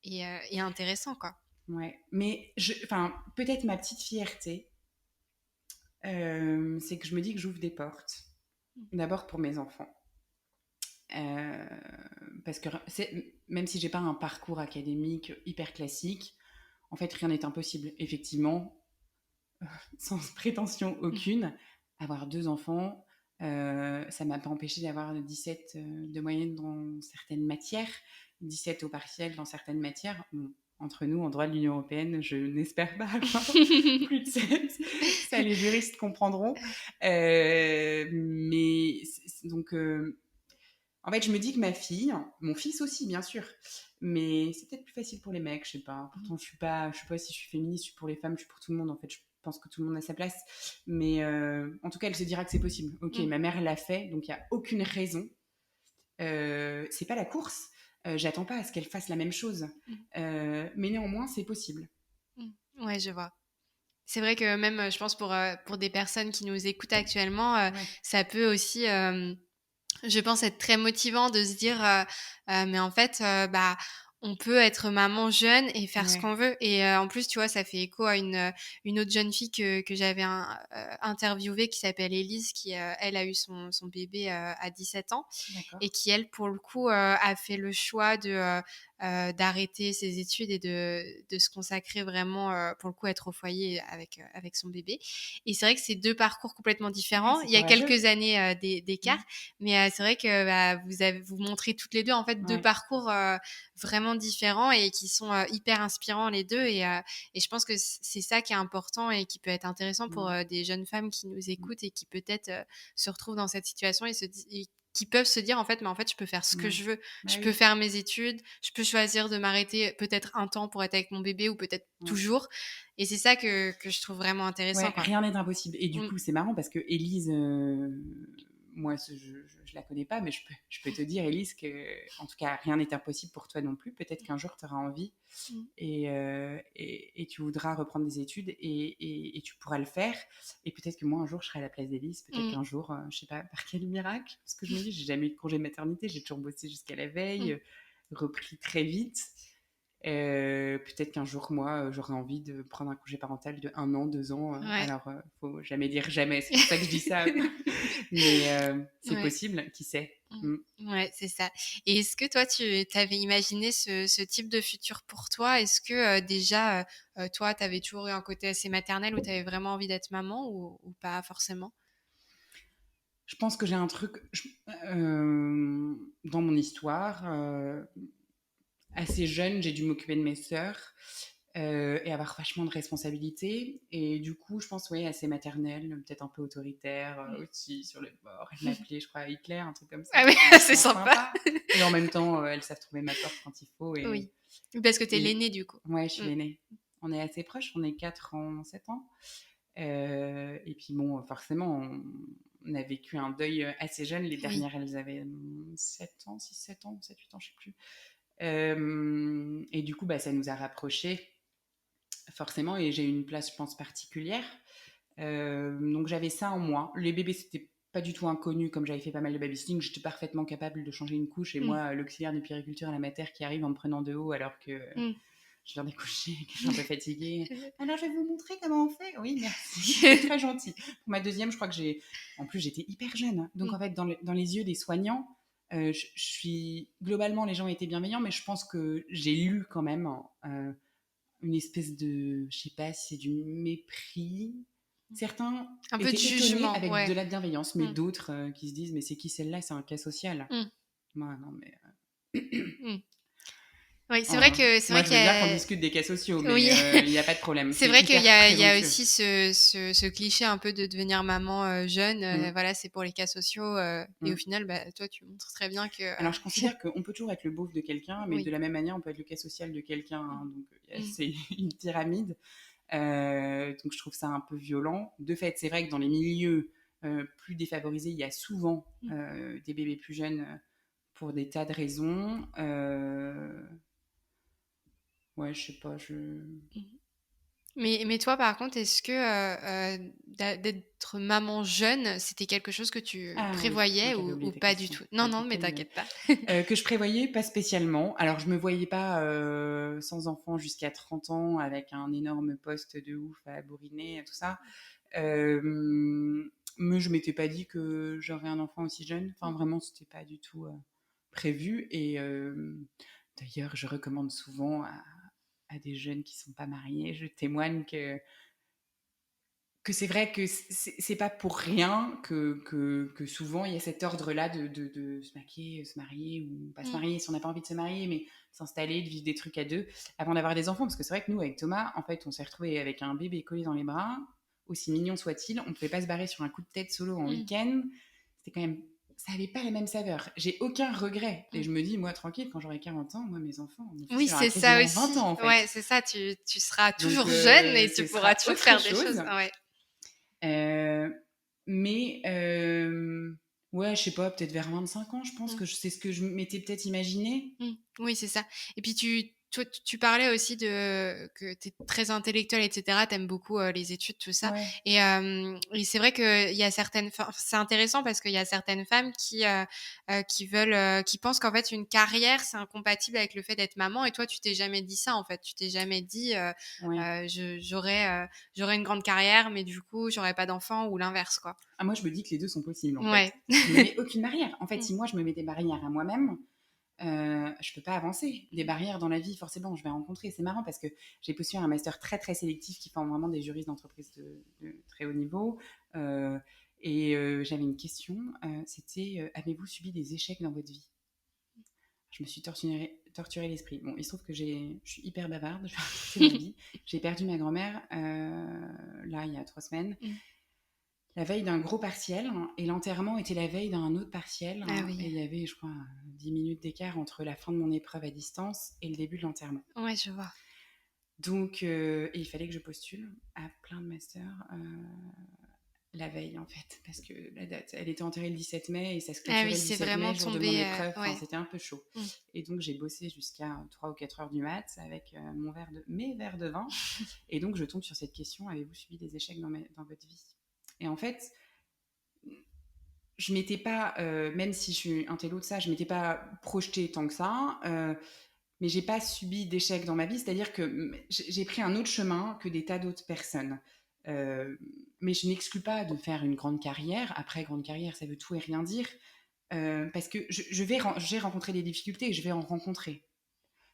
et intéressant, quoi. Ouais. Mais enfin, peut-être ma petite fierté, c'est que je me dis que j'ouvre des portes. D'abord pour mes enfants. Euh, Parce que même si j'ai pas un parcours académique hyper classique, en fait, rien n'est impossible. Effectivement, sans prétention aucune, avoir 2 enfants, ça m'a pas empêché d'avoir 17 de moyenne dans certaines matières, 17 au partiel dans certaines matières. Bon, entre nous, en droit de l'Union européenne, je n'espère pas avoir plus de 7. Ça, les juristes comprendront. Mais donc, en fait, je me dis que ma fille, mon fils aussi, bien sûr, mais c'est peut-être plus facile pour les mecs, je sais pas. Pourtant, je sais pas si je suis féministe, je suis pour les femmes, je suis pour tout le monde. En fait, je pense que tout le monde a sa place. Mais en tout cas, elle se dira que c'est possible. Ok, ma mère l'a fait, donc il n'y a aucune raison. C'est pas la course. J'attends pas à ce qu'elle fasse la même chose. Mais néanmoins, c'est possible. Ouais, je vois. C'est vrai que même, je pense, pour des personnes qui nous écoutent actuellement, Ouais. ça peut aussi, je pense, être très motivant de se dire, mais en fait, bah, on peut être maman jeune et faire ce Ouais. qu'on veut. Et en plus, tu vois, ça fait écho à une autre jeune fille que j'avais interviewée qui s'appelle Élise, qui, elle, a eu son bébé à 17 ans D'accord. et qui, elle, pour le coup, a fait le choix d'arrêter ses études et de se consacrer vraiment, pour le coup, être au foyer avec son bébé. Et c'est vrai que c'est 2 parcours complètement différents. Ouais, Il y a courageux. quelques années d'écart, mais c'est vrai que bah, vous montrez toutes les deux en fait 2 parcours vraiment différents et qui sont hyper inspirants les deux. Et je pense que c'est ça qui est important et qui peut être intéressant pour des jeunes femmes qui nous écoutent et qui peut-être se retrouvent dans cette situation et qui peuvent se dire en fait, mais en fait, je peux faire ce que je veux. Je peux faire mes études, je peux choisir de m'arrêter peut-être un temps pour être avec mon bébé ou peut-être toujours. Et c'est ça que je trouve vraiment intéressant. Ouais, Quoi. rien n'est impossible. Et du coup, c'est marrant parce que Élise, moi, je la connais pas, mais je peux te dire, Élise, que en tout cas, rien n'est impossible pour toi non plus. Peut-être qu'un jour, tu auras envie et tu voudras reprendre des études et tu pourras le faire. Et peut-être que moi, un jour, je serai à la place d'Élise. Peut-être qu'un jour, je sais pas par quel miracle, parce que je me dis, j'ai jamais eu de congé de maternité, j'ai toujours bossé jusqu'à la veille, repris très vite. Peut-être qu'un jour, moi, j'aurais envie de prendre un congé parental de 1 an, 2 ans. Alors, faut jamais dire jamais, c'est pour ça que je dis ça. Mais c'est possible, qui sait. Ouais, c'est ça. Et est-ce que toi, tu avais imaginé ce type de futur pour toi? Est-ce que déjà, toi, tu avais toujours eu un côté assez maternel où tu avais vraiment envie d'être maman ou pas forcément? Je pense que j'ai un truc dans mon histoire. Assez jeune, j'ai dû m'occuper de mes sœurs et avoir vachement de responsabilités. Et du coup, je pense, ouais, assez maternelle, peut-être un peu autoritaire aussi sur le bord. Elle m'appelait, je crois, Hitler, un truc comme ça. Ah oui, c'est sympa. Et en même temps, elles savent trouver ma porte quand il faut. Et, Oui, parce que tu es l'aînée du coup. Ouais, je suis l'aînée. On est assez proches, on est 4 ans, 7 ans. Et puis bon, forcément, on a vécu un deuil assez jeune. Les dernières, elles avaient 7 ans, 6, 7 ans, 7, 8 ans, je sais plus. Et du coup, bah, ça nous a rapprochés, forcément, et j'ai eu une place, je pense, particulière. Donc j'avais ça en moi. Les bébés, c'était pas du tout inconnu, comme j'avais fait pas mal de babysitting. J'étais parfaitement capable de changer une couche. Et moi, l'auxiliaire de puériculture à la mater qui arrive en me prenant de haut alors que je viens d'accoucher, que je suis un peu fatiguée. Alors, je vais vous montrer comment on fait. Oui, merci. C'est très gentil. Pour ma deuxième, je crois que En plus, j'étais hyper jeune. Donc, en fait, dans les yeux des soignants, je suis... Globalement, les gens étaient bienveillants, mais je pense que j'ai lu quand même une espèce de... Je sais pas si c'est du mépris. Certains un peu étaient de étonnés jugement, avec de la bienveillance, mais d'autres qui se disent, mais c'est qui celle-là? C'est un cas social. Moi, non, mais... Oui, c'est vrai que moi, je veux bien qu'on discute des cas sociaux, mais il n'y a pas de problème. C'est vrai qu'il y a aussi ce cliché un peu de devenir maman jeune. Voilà, c'est pour les cas sociaux. Et au final, bah, toi, tu montres très bien que. Alors, je considère qu'on peut toujours être le beauf de quelqu'un, mais de la même manière, on peut être le cas social de quelqu'un. Hein, donc, c'est une pyramide. donc je trouve ça un peu violent. De fait, c'est vrai que dans les milieux plus défavorisés, il y a souvent des bébés plus jeunes pour des tas de raisons. Ouais, je sais pas, Mais toi, par contre, est-ce que d'être maman jeune, c'était quelque chose que tu Ah oui, prévoyais j'avais oublié ou ta pas du question. tout? Non, Ouais, non, t'es mais tellement... t'inquiète pas. Que je prévoyais pas spécialement. Alors, je me voyais pas sans enfant jusqu'à 30 ans avec un énorme poste de ouf à bourriner et tout ça. Mais je m'étais pas dit que j'aurais un enfant aussi jeune. Enfin, vraiment, c'était pas du tout prévu. Et d'ailleurs, je recommande souvent à des jeunes qui sont pas mariés, je témoigne que c'est vrai que c'est pas pour rien que souvent il y a cet ordre-là de se maquiller, se marier, ou pas se Mm. marier si on n'a pas envie de se marier, mais s'installer, de vivre des trucs à deux, avant d'avoir des enfants. Parce que c'est vrai que nous, avec Thomas, en fait, on s'est retrouvés avec un bébé collé dans les bras, aussi mignon soit-il, on pouvait pas se barrer sur un coup de tête solo en week-end. C'était quand même... Ça avait pas la même saveur. J'ai aucun regret. Et je me dis, moi, tranquille, quand j'aurai 40 ans, moi, mes enfants, mon fils, Oui, il aura c'est ça quasiment 20 aussi. ans, en fait. Ouais, c'est ça, tu seras Donc, toujours jeune et tu ce pourras sera toujours autre faire des chose. choses. Ouais. Mais ouais, je sais pas, peut-être vers 25 ans, je pense Mm. que c'est ce que je m'étais peut-être imaginé. Oui, c'est ça. Et puis tu parlais aussi de que tu es très intellectuelle, etc. Tu aimes beaucoup les études, tout ça. Ouais. Et c'est vrai qu'il y a c'est intéressant parce qu'il y a certaines femmes qui veulent, qui pensent qu'en fait une carrière c'est incompatible avec le fait d'être maman. Et toi, tu t'es jamais dit ça en fait. Tu t'es jamais dit Ouais. j'aurais une grande carrière, mais du coup j'aurais pas d'enfant ou l'inverse quoi. Ah, moi, je me dis que les deux sont possibles, en fait. Ouais. Je me mets aucune barrière. En fait, si moi, je me mets des barrières à moi-même, je peux pas avancer. Des barrières dans la vie, forcément, je vais rencontrer. C'est marrant parce que j'ai postulé à un master très, très sélectif qui forme vraiment des juristes d'entreprise de très haut niveau. J'avais une question, c'était avez-vous subi des échecs dans votre vie? Je me suis torturé l'esprit. Bon, il se trouve que je suis hyper bavarde, je vais raconter ma vie. J'ai perdu ma grand-mère, là, il y a 3 semaines, la veille d'un gros partiel, hein, et l'enterrement était la veille d'un autre partiel, Ah hein, et oui. il y avait, je crois, 10 minutes d'écart entre la fin de mon épreuve à distance et le début de l'enterrement. Ouais, je vois. Donc, et il fallait que je postule à plein de masters la veille, en fait, parce que la date, elle était enterrée le 17 mai et ça se Ah clôturait oui, le c'est 17 vraiment mai, jour de mon tombé. épreuve. Enfin, Ouais. c'était un peu chaud. Mm. Et donc, j'ai bossé jusqu'à 3 ou 4 heures du mat avec mes verres de vin. Et donc, je tombe sur cette question, avez-vous subi des échecs dans votre vie? Et en fait, je m'étais pas, même si je suis un télo de ça, je m'étais pas projetée tant que ça. Mais j'ai pas subi d'échecs dans ma vie, c'est-à-dire que j'ai pris un autre chemin que des tas d'autres personnes. Mais je n'exclus pas de faire une grande carrière. Après, grande carrière, ça veut tout et rien dire. Parce que j'ai rencontré des difficultés et je vais en rencontrer.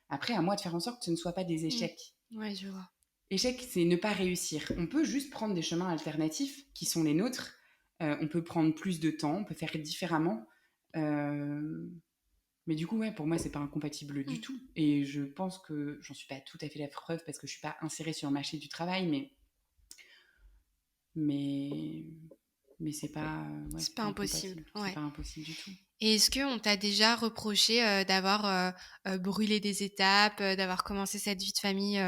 Après, à moi de faire en sorte que ce ne soit pas des échecs. Ouais, je vois. Échec, c'est ne pas réussir. On peut juste prendre des chemins alternatifs qui sont les nôtres. On peut prendre plus de temps, on peut faire différemment. Mais du coup, ouais, pour moi, c'est pas incompatible du tout. Et je pense que j'en suis pas tout à fait la preuve parce que je suis pas insérée sur le marché du travail, mais, mais ouais, C'est c'est pas pas impossible. incompatible. C'est Ouais. pas impossible du tout. Et est-ce qu'on t'a déjà reproché d'avoir brûlé des étapes, d'avoir commencé cette vie de famille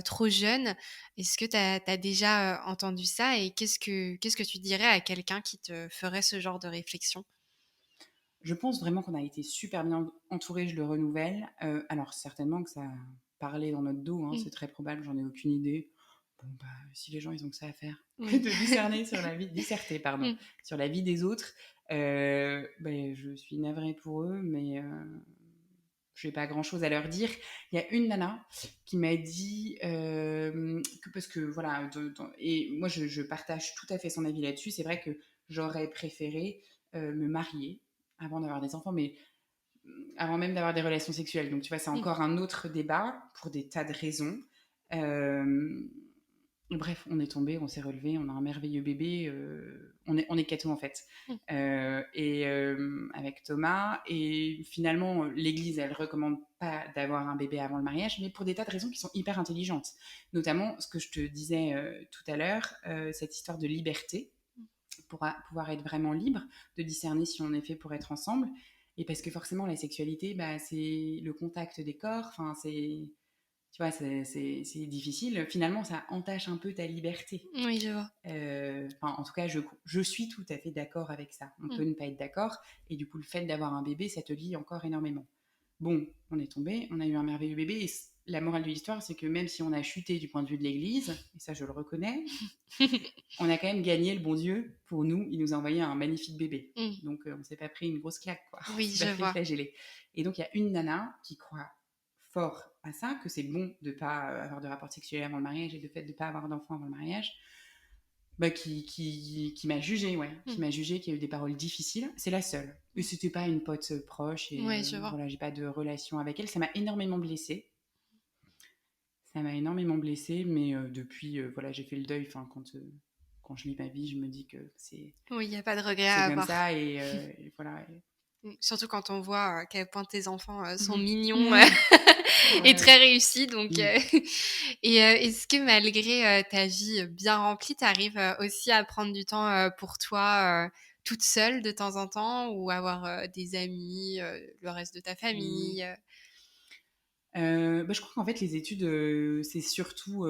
trop jeune? Est-ce que t'as déjà entendu ça et qu'est-ce que tu dirais à quelqu'un qui te ferait ce genre de réflexion? Je pense vraiment qu'on a été super bien entourés, je le renouvelle. Alors, certainement que ça a parlé dans notre dos, hein, Mm. c'est très probable, j'en ai aucune idée. Bon, bah, si les gens, ils ont que ça à faire que Oui. de discerner sur la vie, disserter, pardon, Mm. sur la vie des autres, ben, je suis navrée pour eux, mais je n'ai pas grand-chose à leur dire. Il y a une nana qui m'a dit que parce que voilà, et moi je partage tout à fait son avis là-dessus. C'est vrai que j'aurais préféré me marier avant d'avoir des enfants, mais avant même d'avoir des relations sexuelles. Donc tu vois, c'est Mm. encore un autre débat pour des tas de raisons. Euh, Bref, on est tombé, on s'est relevé, on a un merveilleux bébé, on est cathos en fait. Mm. Avec Thomas, et finalement, l'Église, elle recommande pas d'avoir un bébé avant le mariage, mais pour des tas de raisons qui sont hyper intelligentes. Notamment, ce que je te disais tout à l'heure, cette histoire de liberté, pour pouvoir être vraiment libre, de discerner si on est fait pour être ensemble. Et parce que forcément, la sexualité, bah, c'est le contact des corps, enfin, Tu vois, c'est difficile. Finalement, ça entache un peu ta liberté. Oui, je vois. En tout cas, je suis tout à fait d'accord avec ça. On peut ne pas être d'accord. Et du coup, le fait d'avoir un bébé, ça te lie encore énormément. Bon, on est tombé, on a eu un merveilleux bébé. Et la morale de l'histoire, c'est que même si on a chuté du point de vue de l'Église, et ça, je le reconnais, on a quand même gagné le bon Dieu. Pour nous, il nous a envoyé un magnifique bébé. Donc, on ne s'est pas pris une grosse claque, quoi. Oui, On s'est je pas fait vois. flageller. Et donc, il y a une nana qui croit fort à ça, que c'est bon de ne pas avoir de rapport sexuel avant le mariage et de fait de ne pas avoir d'enfant avant le mariage, qui m'a jugée, qui m'a jugée, qui a eu des paroles difficiles. C'est la seule. Et c'était pas une pote proche et je vois. voilà, j'ai pas de relation avec elle. Ça m'a énormément blessée. Mais depuis, voilà, j'ai fait le deuil. Enfin, quand je lis ma vie, je me dis que c'est... Oui, il n'y a pas de regret c'est à comme avoir. Ça et voilà. Surtout quand on voit à quel point tes enfants sont mignons et Ouais. très réussis. Donc, Oui. et est-ce que malgré ta vie bien remplie, tu arrives aussi à prendre du temps pour toi toute seule de temps en temps ou avoir des amis, le reste de ta famille Je crois qu'en fait, les études, c'est surtout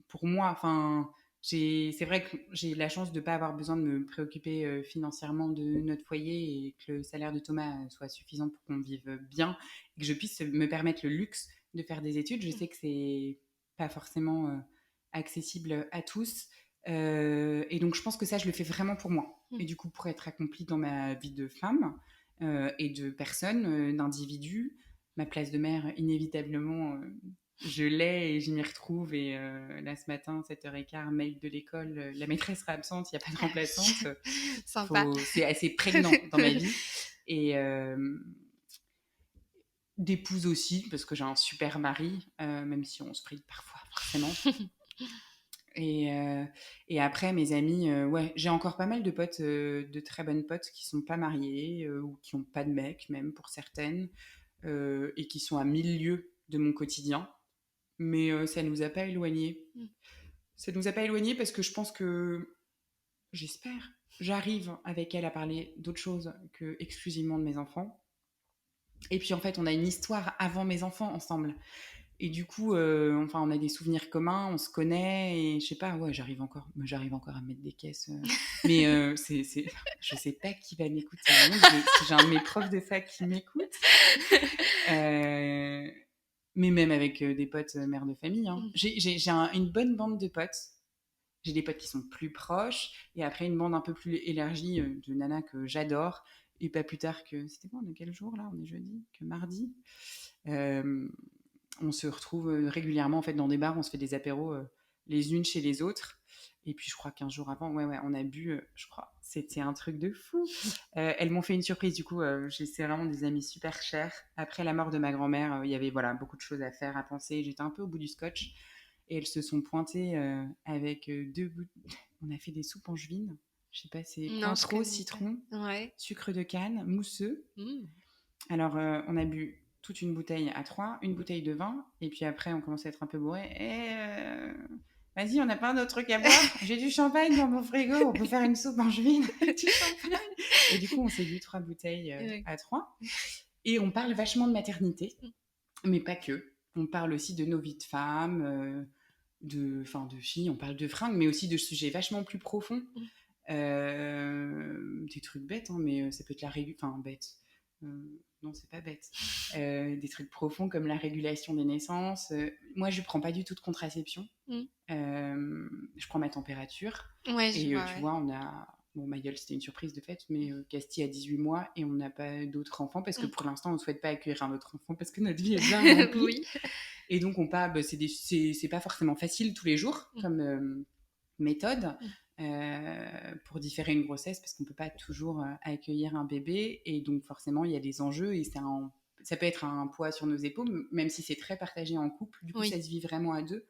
pour moi. Enfin, c'est vrai que j'ai la chance de ne pas avoir besoin de me préoccuper financièrement de notre foyer et que le salaire de Thomas soit suffisant pour qu'on vive bien et que je puisse me permettre le luxe de faire des études. Je sais que c'est pas forcément accessible à tous. Et donc, je pense que ça, je le fais vraiment pour moi. Et du coup, pour être accomplie dans ma vie de femme et de personne, d'individu, ma place de mère, inévitablement, je l'ai et je m'y retrouve. Et là, ce matin, 7h15, mail de l'école, la maîtresse sera absente, il n'y a pas de remplaçante. Sympa. C'est assez prégnant dans ma vie. Et d'épouse aussi, parce que j'ai un super mari, même si on se prie parfois, forcément. Et après, mes amis, j'ai encore pas mal de potes, de très bonnes potes qui sont pas mariées ou qui n'ont pas de mec, même pour certaines. Et qui sont à 1000 lieues de mon quotidien. Mais ça ne nous a pas éloignés. Ça ne nous a pas éloignés parce que je pense que, j'espère, j'arrive avec elle à parler d'autre chose que exclusivement de mes enfants. Et puis en fait, on a une histoire avant mes enfants ensemble. Et du coup, on a des souvenirs communs, on se connaît, et je sais pas, j'arrive encore à mettre des caisses. Mais je sais pas qui va m'écouter. Si j'ai un de mes profs de fac qui m'écoute. Mais même avec des potes mères de famille. Hein. J'ai une bonne bande de potes. J'ai des potes qui sont plus proches, et après une bande un peu plus élargie de nanas que j'adore. Et pas plus tard que... C'était quoi, on est quel jour là? On est jeudi? Que mardi on se retrouve régulièrement en fait dans des bars, on se fait des apéros les unes chez les autres. Et puis je crois 15 jours avant, on a bu, je crois, c'était un truc de fou. Elles m'ont fait une surprise, du coup, c'est vraiment des amies super chères. Après la mort de ma grand-mère, il y avait beaucoup de choses à faire, à penser. J'étais un peu au bout du scotch. Et elles se sont pointées avec deux bouts. On a fait des soupes angevines. Je sais pas, c'est cointreau, citron, sucre de canne, mousseux. Alors, on a bu toute une bouteille à 3, une bouteille de vin, et puis après, on commence à être un peu bourré. Et vas-y, on n'a pas un autre truc à boire. J'ai du champagne dans mon frigo, on peut faire une soupe angevine. Du champagne. Et du coup, on s'est bu 3 bouteilles à 3. Et on parle vachement de maternité, mais pas que. On parle aussi de nos vies de femmes, de filles, on parle de fringues, mais aussi de sujets vachement plus profonds. Des trucs bêtes, hein, mais ça peut être la régulation. Enfin, bête. Non, c'est pas bête. Des trucs profonds comme la régulation des naissances. Moi, je prends pas du tout de contraception. Je prends ma température. Tu vois, on a... Bon, ma gueule, c'était une surprise de fait, mais Casti a 18 mois et on n'a pas d'autres enfants parce que pour l'instant, on ne souhaite pas accueillir un autre enfant parce que notre vie est bien remplie. Oui. Et donc, on parle... c'est pas forcément facile tous les jours comme méthode. Pour différer une grossesse parce qu'on ne peut pas toujours accueillir un bébé et donc forcément il y a des enjeux et ça peut être un poids sur nos épaules même si c'est très partagé en couple, du coup ça se vit vraiment à deux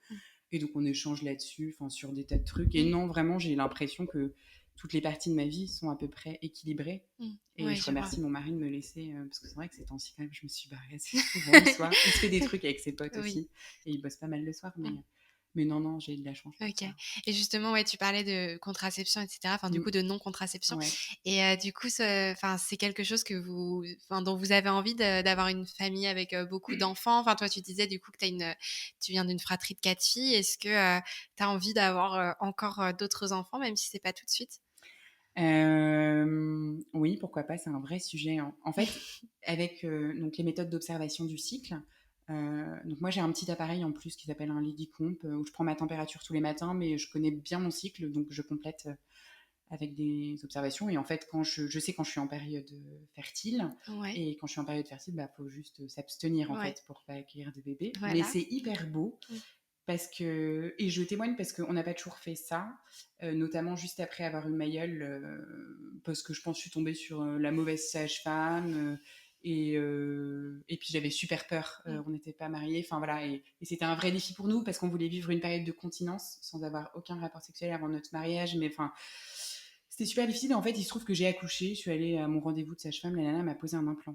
et donc on échange là-dessus sur des tas de trucs et non vraiment j'ai l'impression que toutes les parties de ma vie sont à peu près équilibrées et je remercie mon mari de me laisser parce que c'est vrai que ces temps-ci quand même je me suis barrée assez souvent le soir. Il se fait des trucs avec ses potes aussi et il bosse pas mal le soir mais Mais non, j'ai de la chance pour OK. ça. Et justement, ouais, tu parlais de contraception et cetera, enfin, du Mmh. coup, de non-contraception Ouais. et du coup, enfin, c'est quelque chose dont vous avez envie d'avoir une famille avec, beaucoup d'enfants? Enfin, toi, tu disais, du coup, que tu viens d'une fratrie de 4 filles. Est-ce que, tu as envie d'avoir, encore, d'autres enfants, même si c'est pas tout de suite? Oui, pourquoi pas, c'est un vrai sujet, hein. En fait, avec, donc les méthodes d'observation du cycle, donc moi j'ai un petit appareil en plus qui s'appelle un Lidicomp, où je prends ma température tous les matins, mais je connais bien mon cycle, donc je complète, avec des observations et en fait, quand je sais quand je suis en période, fertile Ouais, et quand je suis en période fertile, bah, faut juste, s'abstenir en ouais, fait pour pas accueillir de bébés. Mais voilà. c'est hyper beau Mmh. parce que et je témoigne parce qu'on n'a pas toujours fait ça, notamment juste après avoir eu Mayol, parce que je pense que je suis tombée sur, la mauvaise sage-femme, et puis j'avais super peur, Mmh. on n'était pas mariés, enfin voilà et c'était un vrai défi pour nous parce qu'on voulait vivre une période de continence sans avoir aucun rapport sexuel avant notre mariage, mais enfin, c'était super difficile et en fait, il se trouve que j'ai accouché, je suis allée à mon rendez-vous de sage-femme, la nana m'a posé un implant.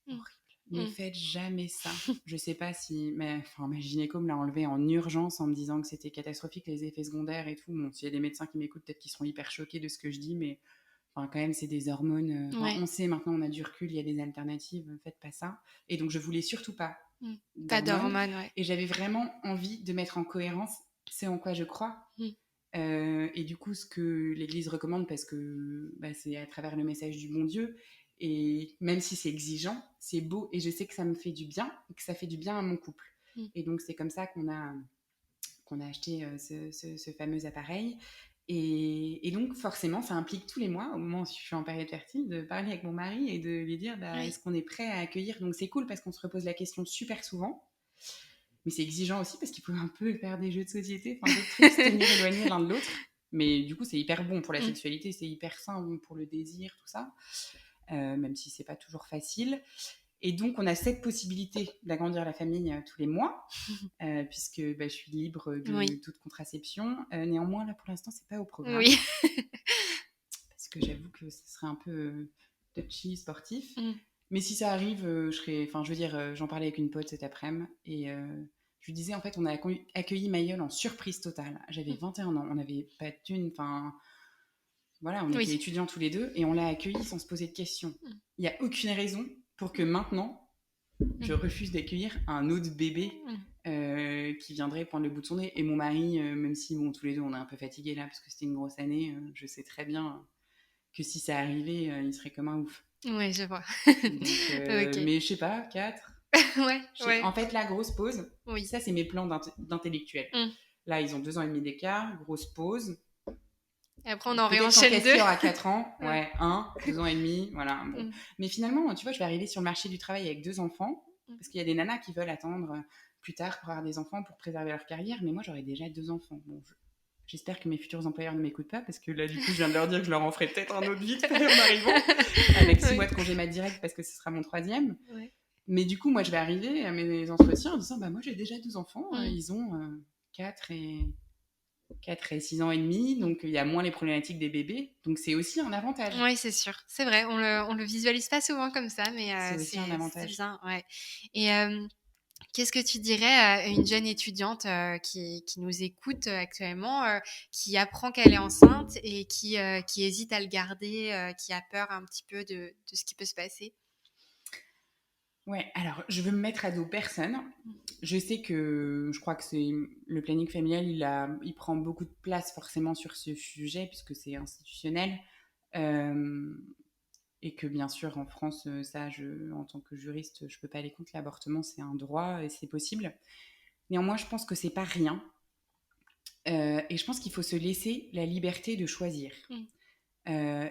Mmh. Horrible. Ne Mmh. faites jamais ça. Je sais pas si. Mais, enfin, ma gynéco me l'a enlevé en urgence en me disant que c'était catastrophique, les effets secondaires et tout. Bon, s'il y a des médecins qui m'écoutent, peut-être qu'ils seront hyper choqués de ce que je dis, mais enfin, quand même, c'est des hormones. Enfin, Ouais. on sait maintenant, on a du recul, il y a des alternatives, faites pas ça. Et donc, je voulais surtout pas Mmh. Pas d'hormones. d'hormones, ouais. Et j'avais vraiment envie de mettre en cohérence ce en quoi je crois. Mmh. Et du coup, ce que l'Église recommande, parce que bah, c'est à travers le message du bon Dieu, et même si c'est exigeant, c'est beau, et je sais que ça me fait du bien, et que ça fait du bien à mon couple. Mmh. Et donc, c'est comme ça qu'on a acheté ce fameux appareil. Et donc, forcément, ça implique tous les mois, au moment où je suis en période fertile, de parler avec mon mari et de lui dire bah, Oui. est-ce qu'on est prêt à accueillir. Donc, c'est cool parce qu'on se repose la question super souvent. Mais c'est exigeant aussi parce qu'il faut un peu faire des jeux de société, enfin d'autres trucs, se tenir éloignés l'un de l'autre. Mais du coup, c'est hyper bon pour la Mmh. sexualité, c'est hyper sain pour le désir, tout ça, même si c'est pas toujours facile. Et donc, on a cette possibilité d'agrandir la famille tous les mois, puisque bah, je suis libre de Oui. toute contraception. Néanmoins, là, pour l'instant, c'est pas au programme, Oui. parce que j'avoue que ce serait un peu touchy sportif. Mmh. Mais si ça arrive, je serais. Enfin, je veux dire, j'en parlais avec une pote cet après-midi et je lui disais, en fait, on a accueilli Mayol en surprise totale. J'avais Mmh. 21 ans, on n'avait pas de thunes, enfin, voilà, on était Oui. étudiants tous les deux et on l'a accueilli sans se poser de questions. Mmh. Il n'y a aucune raison pour que maintenant, je Mmh. refuse d'accueillir un autre bébé Mmh. qui viendrait prendre le bout de son nez. Et mon mari, même si, bon, tous les deux, on est un peu fatigués là, parce que c'était une grosse année, je sais très bien que si ça arrivait, il serait comme un ouf. Ouais, je vois. Donc, OK. mais je sais pas, 4. Ouais, ouais. En fait, la grosse pause, Oui. ça, c'est mes plans d'intellectuel. Mmh. Là, ils ont 2 ans et demi d'écart, grosse pause. Et après, on en Peut-être quand réenchaîne 2. Cassie aura 4 ans, Ouais. ouais, 1, 2 ans et demi, voilà. Bon. Mmh. Mais finalement, tu vois, je vais arriver sur le marché du travail avec 2 enfants, Mmh. parce qu'il y a des nanas qui veulent attendre plus tard pour avoir des enfants, pour préserver leur carrière, mais moi, j'aurais déjà 2 enfants. Bon, j'espère que mes futurs employeurs ne m'écoutent pas, parce que là, du coup, je viens de leur dire que je leur en ferai peut-être un autre vite en arrivant, avec 6 mois Oui. de congé mat direct, parce que ce sera mon 3e. Ouais. Mais du coup, moi, je vais arriver à mes entretiens en disant bah, moi, j'ai déjà 2 enfants, Mmh. ils ont 4 et 6 ans et demi, Mmh. donc il y a moins les problématiques des bébés, donc c'est aussi un avantage. Oui, c'est sûr. C'est vrai, on le visualise pas souvent comme ça, mais C'est aussi un c'est avantage. bien, ouais. Et qu'est-ce que tu dirais à une jeune étudiante, qui nous écoute, actuellement, qui apprend qu'elle est enceinte et qui hésite à le garder, qui a peur un petit peu de ce qui peut se passer? Ouais, alors je veux me mettre à dos personne. Mmh. Je sais que je crois que c'est le planning familial, il prend beaucoup de place forcément sur ce sujet puisque c'est institutionnel. Euh, et que bien sûr en France, ça, en tant que juriste, je peux pas aller contre l'avortement, c'est un droit et c'est possible. Néanmoins, je pense que c'est pas rien. Et je pense qu'il faut se laisser la liberté de choisir. Mmh.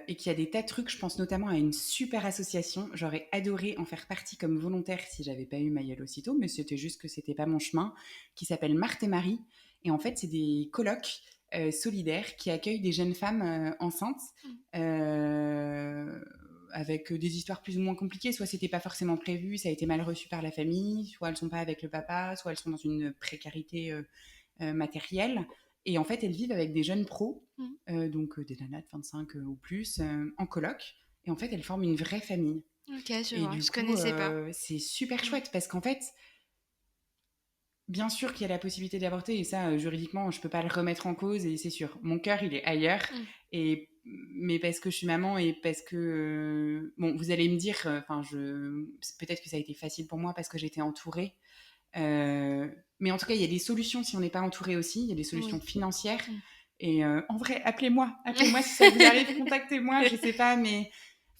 Et qu'il y a des tas de trucs, je pense notamment à une super association. J'aurais adoré en faire partie comme volontaire si j'avais pas eu Mayol aussitôt, mais c'était juste que c'était pas mon chemin, qui s'appelle Marthe et Marie. Et en fait, c'est des colloques solidaires qui accueillent des jeunes femmes enceintes. Mmh. Avec des histoires plus ou moins compliquées, soit c'était pas forcément prévu, ça a été mal reçu par la famille, soit elles sont pas avec le papa, soit elles sont dans une précarité matérielle. Et en fait, elles vivent avec des jeunes pros, Mmh. donc des nanas de 25 ou plus, en coloc. Et en fait, elles forment une vraie famille. OK, je Et vois, du je coup, connaissais pas. c'est super Mmh. chouette parce qu'en fait, Bien sûr qu'il y a la possibilité d'avorter et ça, juridiquement, je peux pas le remettre en cause et c'est sûr. Mon cœur, il est ailleurs et mais parce que je suis maman et parce que bon, vous allez me dire, enfin, peut-être que ça a été facile pour moi parce que j'étais entourée. Mais en tout cas, il y a des solutions si on n'est pas entouré aussi. Il y a des solutions Oui. financières. Et en vrai, appelez-moi si ça vous arrive, contactez-moi, je sais pas, mais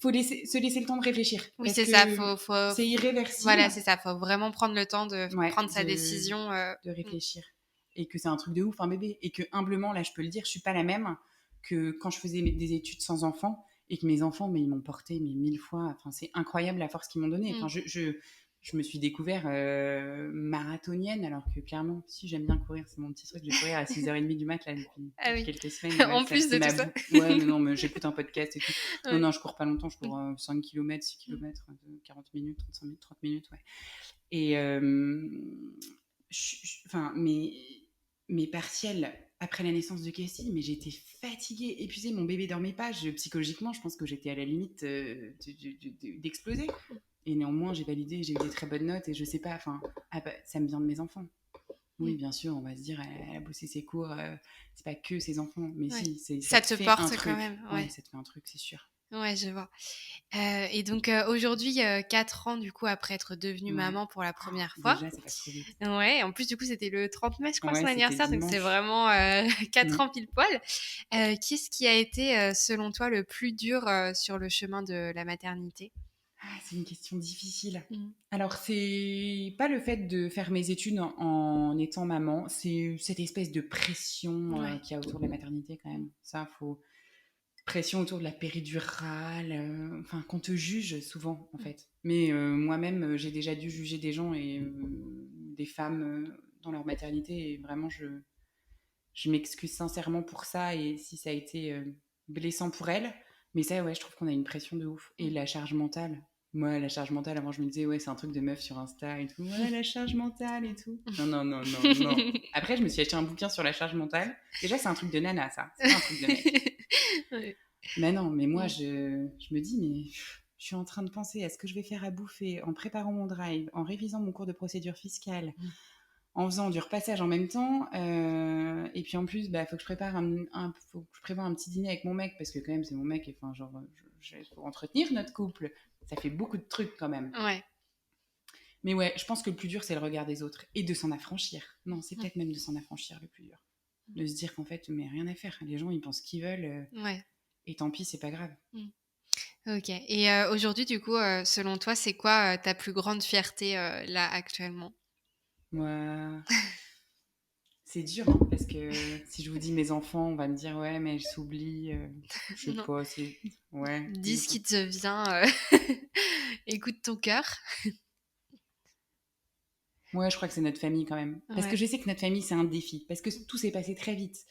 faut se laisser le temps de réfléchir Oui, parce c'est ça, que c'est voilà, irréversible. c'est ça, faut vraiment prendre le temps de Ouais, prendre sa décision, de réfléchir. Et que c'est un truc de ouf, un bébé. Et que humblement, là, je peux le dire, je suis pas la même que quand je faisais des études sans enfants et que mes enfants, mais ils m'ont porté mais 1000 fois. Enfin, c'est incroyable la force qu'ils m'ont donnée. Enfin, je me suis découvert marathonienne, alors que clairement, si j'aime bien courir, c'est mon petit truc. Je vais courir à 6h30 du mat là, Ah depuis oui, quelques semaines. Ouais, en plus c'est de tout ma ça. Ouais, mais non, mais j'écoute un podcast et tout. Non, Ouais. non, je cours pas longtemps, je cours 5 km, 6 km, de 40 minutes, 35 minutes, 30 minutes, ouais. Et enfin, mes partiels après la naissance de Cassie, mais j'étais fatiguée, épuisée, mon bébé dormait pas. Psychologiquement, je pense que j'étais à la limite d'exploser. Et néanmoins, j'ai validé, j'ai eu des très bonnes notes et je sais pas, enfin, ça me vient de mes enfants. Oui, bien sûr, on va se dire, elle a bossé ses cours, c'est pas que ses enfants, mais Ouais. si, ça Ça te te fait un porte quand truc. même, Ouais, ouais. ça te fait un truc, c'est sûr. Ouais, je vois. Et donc aujourd'hui, 4 ans du coup après être devenue Ouais. maman pour la première fois. Déjà, ça passe trop vite. Ouais, en plus du coup c'était le 30 mai je crois son Ouais, c'était anniversaire, donc c'est dimanche. vraiment 4 Mm. ans pile poil. Qu'est-ce qui a été selon toi le plus dur sur le chemin de la maternité? Ah, c'est une question difficile. Mmh. Alors, c'est pas le fait de faire mes études en étant maman, c'est cette espèce de pression Ouais. qu'il y a autour de la maternité quand même. Ça, faut pression autour de la péridurale, enfin qu'on te juge souvent en fait. Mais moi-même, j'ai déjà dû juger des gens et des femmes dans leur maternité et vraiment, je m'excuse sincèrement pour ça et si ça a été blessant pour elles. Mais ça, ouais, je trouve qu'on a une pression de ouf. Et la charge mentale. Moi, la charge mentale, avant, je me disais, ouais, c'est un truc de meuf sur Insta et tout. Ouais, la charge mentale et tout. Non, non, non, non, non. Après, je me suis acheté un bouquin sur la charge mentale. Déjà, c'est un truc de nana, ça. C'est pas un truc de mec. Ouais. Mais non, mais moi, je me dis, mais je suis en train de penser à ce que je vais faire à bouffer en préparant mon drive, en révisant mon cours de procédure fiscale, en faisant du repassage en même temps. Et puis en plus, bah, faut que je prépare faut que je prévoie un petit dîner avec mon mec parce que quand même c'est mon mec. Et enfin, genre, pour entretenir notre couple, ça fait beaucoup de trucs quand même. Ouais. Mais ouais, je pense que le plus dur c'est le regard des autres et de s'en affranchir. Non, c'est peut-être même de s'en affranchir le plus dur, de se dire qu'en fait, mais rien à faire. Les gens ils pensent qu'ils veulent Ouais. et tant pis, c'est pas grave. Ok. Et aujourd'hui, du coup, selon toi, c'est quoi ta plus grande fierté là actuellement? Moi, c'est dur, hein, parce que si je vous dis mes enfants, on va me dire ouais, mais elles s'oublient. Je sais Non. pas, c'est. Ouais. Dis ce qui te vient. Écoute ton cœur. Ouais, je crois que c'est notre famille quand même. Parce que Ouais. je sais que notre famille, c'est un défi. Parce que tout s'est passé très vite.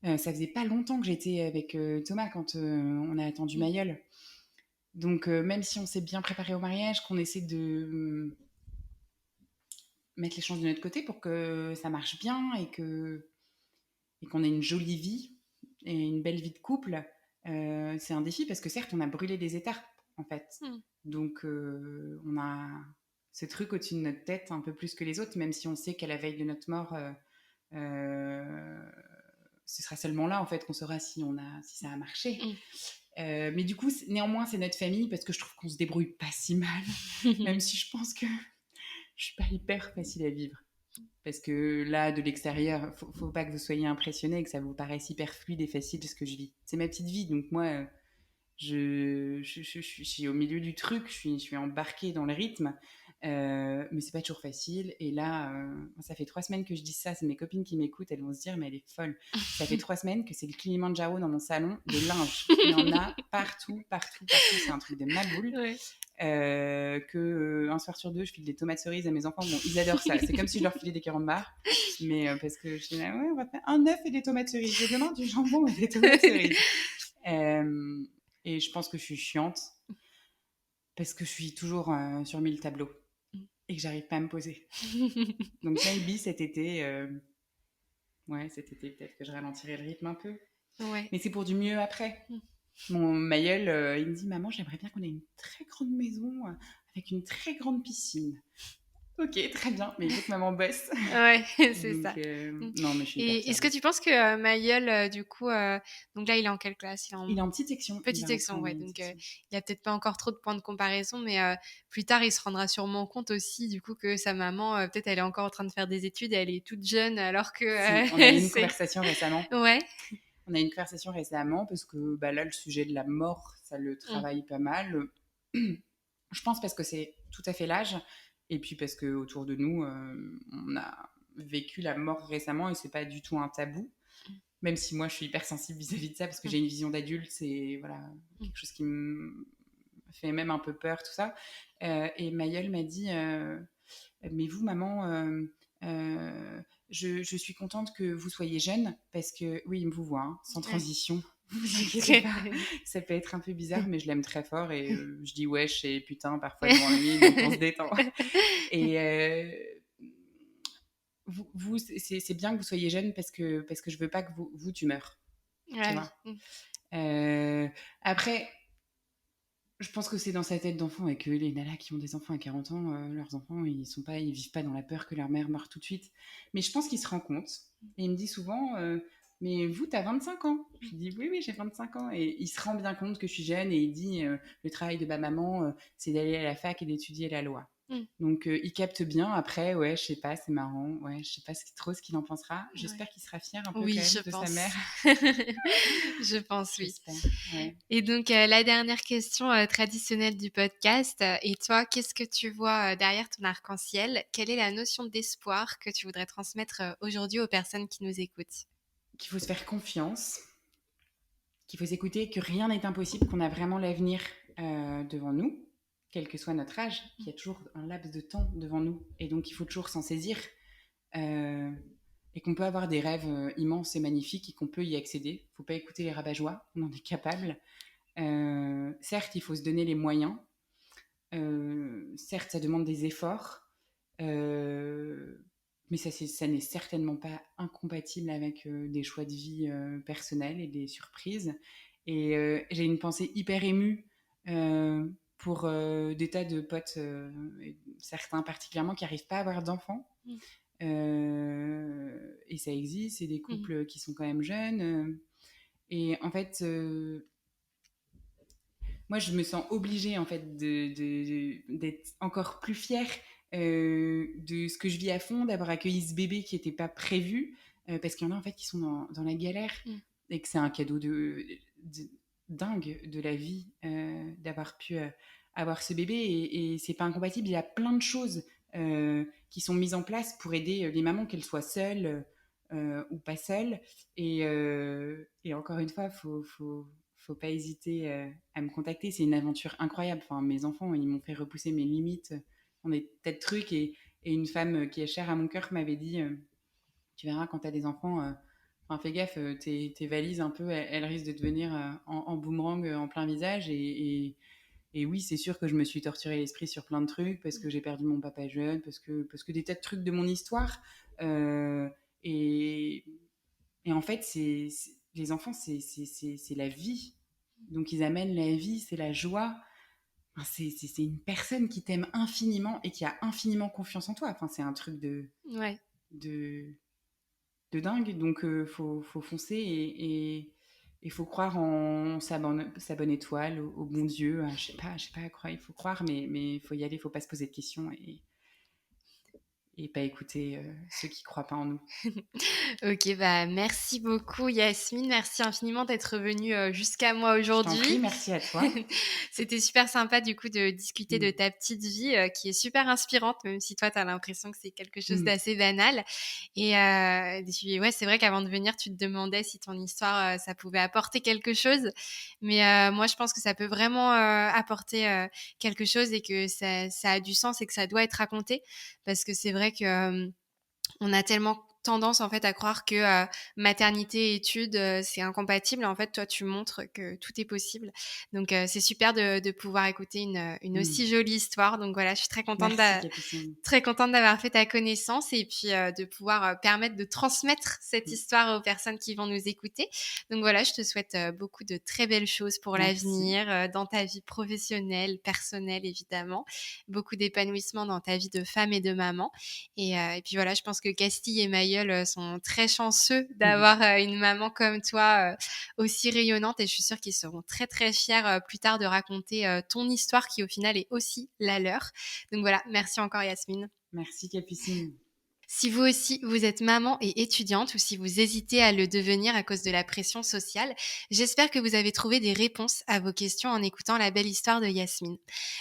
Ça faisait pas longtemps que j'étais avec Thomas quand on a attendu Mayol. Donc, même si on s'est bien préparé au mariage, qu'on essaie de mettre les chances de notre côté pour que ça marche bien et qu'on ait une jolie vie et une belle vie de couple, c'est un défi parce que certes, on a brûlé des étapes, en fait. Mm. Donc, on a ce truc au-dessus de notre tête un peu plus que les autres, même si on sait qu'à la veille de notre mort, ce sera seulement là, en fait, qu'on saura si ça a marché. Mais du coup, néanmoins, c'est notre famille parce que je trouve qu'on se débrouille pas si mal, même si je pense que je suis pas hyper facile à vivre. Parce que là, de l'extérieur, faut pas que vous soyez impressionnés et que ça vous paraisse hyper fluide et facile ce que je vis. C'est ma petite vie, donc moi, je suis au milieu du truc, je suis embarquée dans le rythme, mais c'est pas toujours facile. Et là, ça fait 3 semaines que je dis ça, c'est mes copines qui m'écoutent, elles vont se dire, mais elle est folle. Ça fait 3 semaines que c'est le Kilimanjaro dans mon salon de linge. Il y en a partout, partout, partout. C'est un truc de ma boule. Ouais. Un soir sur deux, je file des tomates cerises à mes enfants. Bon, ils adorent ça. C'est comme si je leur filais des carambars. Mais parce que je dis, ouais, on va faire un œuf et des tomates cerises. Et demain, du jambon et des tomates cerises. Et je pense que je suis chiante parce que je suis toujours sur 1000 tableaux et que j'arrive pas à me poser. Donc, maybe cet été, peut-être que je ralentirai le rythme un peu. Ouais. Mais c'est pour du mieux après. Mon Maïeul, il me dit, maman, j'aimerais bien qu'on ait une très grande maison avec une très grande piscine. OK, très bien, mais il faut que maman bosse. Ouais, c'est Donc ça. Mmh. non, mais je suis hyper Et fière est-ce de que lui. tu penses que, Maïeul, du coup, donc là, il est en quelle classe? Il est Il en est en petite section, il petite va rentrer section, en ouais, moyenne donc section. il a peut-être pas encore trop de points de comparaison, mais plus tard, il se rendra sûrement compte aussi, du coup, que sa maman, peut-être, elle est encore en train de faire des études et elle est toute jeune alors que, Si, on a eu une c'est conversation récemment. ouais. On a eu une conversation récemment parce que, bah, là, le sujet de la mort, ça le Mmh. travaille pas mal. Je pense parce que c'est tout à fait l'âge et puis parce qu'autour de nous, on a vécu la mort récemment et c'est pas du tout un tabou. Même si moi, je suis hyper sensible vis-à-vis de ça parce que Mmh. j'ai une vision d'adulte, c'est voilà, Mmh. quelque chose qui me fait même un peu peur, tout ça. Et Mayol m'a dit mais vous, maman, je suis contente que vous soyez jeune parce que, oui, il me vous voit, hein, sans Ouais. transition. Vous inquiétez pas, ça peut être un peu bizarre, mais je l'aime très fort et je dis wesh et putain parfois devant lui, donc on se détend. Et vous c'est bien que vous soyez jeune parce que je veux pas que vous tu meurs, tu Ah oui. vois. Mmh. Après, je pense que c'est dans sa tête d'enfant et que les nanas qui ont des enfants à 40 ans, leurs enfants, ils vivent pas dans la peur que leur mère meure tout de suite. Mais je pense qu'il se rend compte. Et il me dit souvent, mais vous, t'as 25 ans. Je lui dis, oui, oui, j'ai 25 ans. Et il se rend bien compte que je suis jeune et il dit, le travail de ma maman, c'est d'aller à la fac et d'étudier la loi. Mmh. Donc, il capte bien. Après, ouais, je sais pas, c'est marrant. Ouais, je sais pas trop ce qu'il en pensera. Ouais. J'espère qu'il sera fier un peu quand Oui, même je de sa pense. mère. Je pense, oui. J'espère, ouais. Et donc, la dernière question, traditionnelle du podcast, et toi, qu'est-ce que tu vois, derrière ton arc-en-ciel? Quelle est la notion d'espoir que tu voudrais transmettre, aujourd'hui aux personnes qui nous écoutent? Qu'il faut se faire confiance, qu'il faut s'écouter, que rien n'est impossible, qu'on a vraiment l'avenir devant nous, quel que soit notre âge, qu'il y a toujours un laps de temps devant nous, et donc il faut toujours s'en saisir, euh, et qu'on peut avoir des rêves immenses et magnifiques, et qu'on peut y accéder. Il ne faut pas écouter les rabat-joie, on en est capable. Certes, il faut se donner les moyens. Certes, ça demande des efforts. Mais ça n'est certainement pas incompatible avec des choix de vie personnels et des surprises. Et j'ai une pensée hyper émue pour des tas de potes, certains particulièrement, qui n'arrivent pas à avoir d'enfants. Mmh. Et ça existe, c'est des Mmh. couples qui sont quand même jeunes. Et en fait, moi, je me sens obligée en fait d'être encore plus fière de ce que je vis à fond, d'avoir accueilli ce bébé qui n'était pas prévu, parce qu'il y en a en fait qui sont dans la galère Mmh. et que c'est un cadeau de dingue de la vie d'avoir pu avoir ce bébé et c'est pas incompatible. Il y a plein de choses qui sont mises en place pour aider les mamans, qu'elles soient seules ou pas seules. Et encore une fois, faut pas hésiter à me contacter. C'est une aventure incroyable. Enfin, mes enfants, ils m'ont fait repousser mes limites en des tas de trucs. Et une femme qui est chère à mon cœur m'avait dit tu verras, quand tu as des enfants, enfin, fais gaffe, tes valises, un peu, elles risquent de devenir en boomerang en plein visage. Et oui, c'est sûr que je me suis torturé l'esprit sur plein de trucs parce que j'ai perdu mon papa jeune, parce que des tas de trucs de mon histoire. Euh, et, et en fait, les enfants, c'est la vie. Donc, ils amènent la vie, c'est la joie. Enfin, c'est une personne qui t'aime infiniment et qui a infiniment confiance en toi. Enfin, c'est un truc Ouais. de, de dingue. Donc, faut foncer et faut croire en sa bonne étoile, au bon Dieu. Je sais pas à quoi il faut croire, mais il faut y aller, il faut pas se poser de questions et pas écouter ceux qui croient pas en nous. OK, bah, merci beaucoup Yasmine, merci infiniment d'être venue, jusqu'à moi Je t'en prie, aujourd'hui. merci à toi. C'était super sympa du coup de discuter de Mm. ta petite vie, qui est super inspirante, même si toi tu as l'impression que c'est quelque chose Mm. d'assez banal et ouais, c'est vrai qu'avant de venir, tu te demandais si ton histoire, ça pouvait apporter quelque chose. Mais moi, je pense que ça peut vraiment, apporter, quelque chose et que ça a du sens et que ça doit être raconté. Parce que c'est vrai que, on a tellement tendance en fait à croire que maternité et études, c'est incompatible. En fait, toi, tu montres que tout est possible. Donc, c'est super de pouvoir écouter une Mmh. aussi jolie histoire. Donc voilà, je suis très contente Merci Capucine. très contente d'avoir fait ta connaissance et puis, de pouvoir, permettre de transmettre cette Mmh. histoire aux personnes qui vont nous écouter. Donc voilà, je te souhaite, beaucoup de très belles choses pour Merci. l'avenir, dans ta vie professionnelle, personnelle évidemment. Beaucoup d'épanouissement dans ta vie de femme et de maman et puis voilà, je pense que Castille et Mayol, sont très chanceux Mmh. d'avoir, une maman comme toi, aussi rayonnante et je suis sûre qu'ils seront très, très fiers, plus tard de raconter, ton histoire qui au final est aussi la leur. Donc voilà, merci encore Yasmine. Merci Capucine. Si vous aussi, vous êtes maman et étudiante ou si vous hésitez à le devenir à cause de la pression sociale, j'espère que vous avez trouvé des réponses à vos questions en écoutant la belle histoire de Yasmine.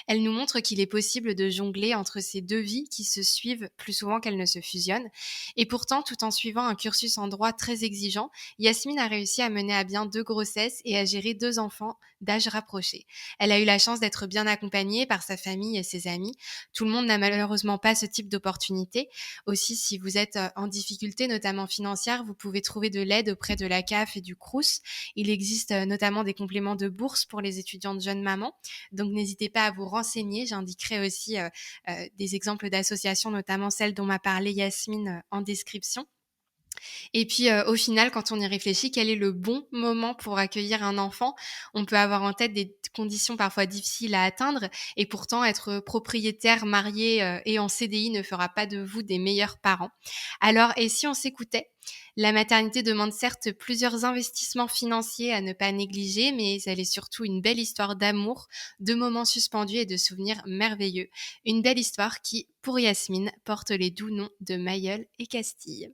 Elle nous montre qu'il est possible de jongler entre ces deux vies qui se suivent plus souvent qu'elles ne se fusionnent. Et pourtant, tout en suivant un cursus en droit très exigeant, Yasmine a réussi à mener à bien 2 grossesses et à gérer 2 enfants d'âge rapproché. Elle a eu la chance d'être bien accompagnée par sa famille et ses amis. Tout le monde n'a malheureusement pas ce type d'opportunité. Aussi, si vous êtes en difficulté, notamment financière, vous pouvez trouver de l'aide auprès de la CAF et du Crous. Il existe notamment des compléments de bourse pour les étudiantes jeunes mamans. Donc, n'hésitez pas à vous renseigner. J'indiquerai aussi des exemples d'associations, notamment celle dont m'a parlé Yasmine en description. Et puis, au final, quand on y réfléchit, quel est le bon moment pour accueillir un enfant? On peut avoir en tête des conditions parfois difficiles à atteindre et pourtant être propriétaire, marié, et en CDI ne fera pas de vous des meilleurs parents. Alors et si on s'écoutait? La maternité demande certes plusieurs investissements financiers à ne pas négliger, mais elle est surtout une belle histoire d'amour, de moments suspendus et de souvenirs merveilleux. Une belle histoire qui, pour Yasmine, porte les doux noms de Mayol et Castille.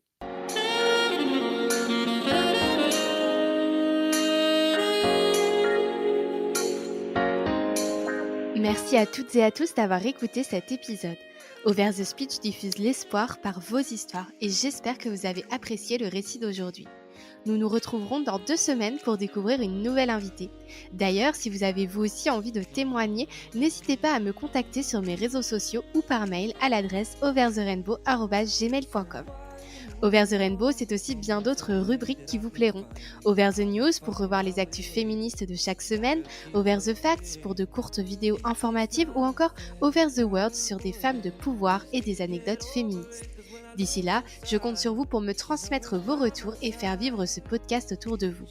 Merci à toutes et à tous d'avoir écouté cet épisode. Over the Speech diffuse l'espoir par vos histoires et j'espère que vous avez apprécié le récit d'aujourd'hui. Nous nous retrouverons dans 2 semaines pour découvrir une nouvelle invitée. D'ailleurs, si vous avez vous aussi envie de témoigner, n'hésitez pas à me contacter sur mes réseaux sociaux ou par mail à l'adresse overtherainbow@gmail.com. Over the Rainbow, c'est aussi bien d'autres rubriques qui vous plairont. Over the News pour revoir les actus féministes de chaque semaine, Over the Facts pour de courtes vidéos informatives ou encore Over the World sur des femmes de pouvoir et des anecdotes féministes. D'ici là, je compte sur vous pour me transmettre vos retours et faire vivre ce podcast autour de vous.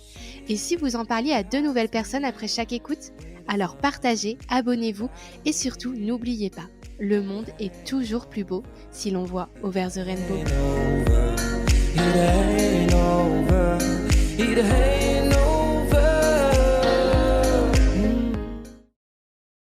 Et si vous en parliez à 2 nouvelles personnes après chaque écoute, alors partagez, abonnez-vous et surtout n'oubliez pas, le monde est toujours plus beau si l'on voit Over the Rainbow. It ain't over. It ain't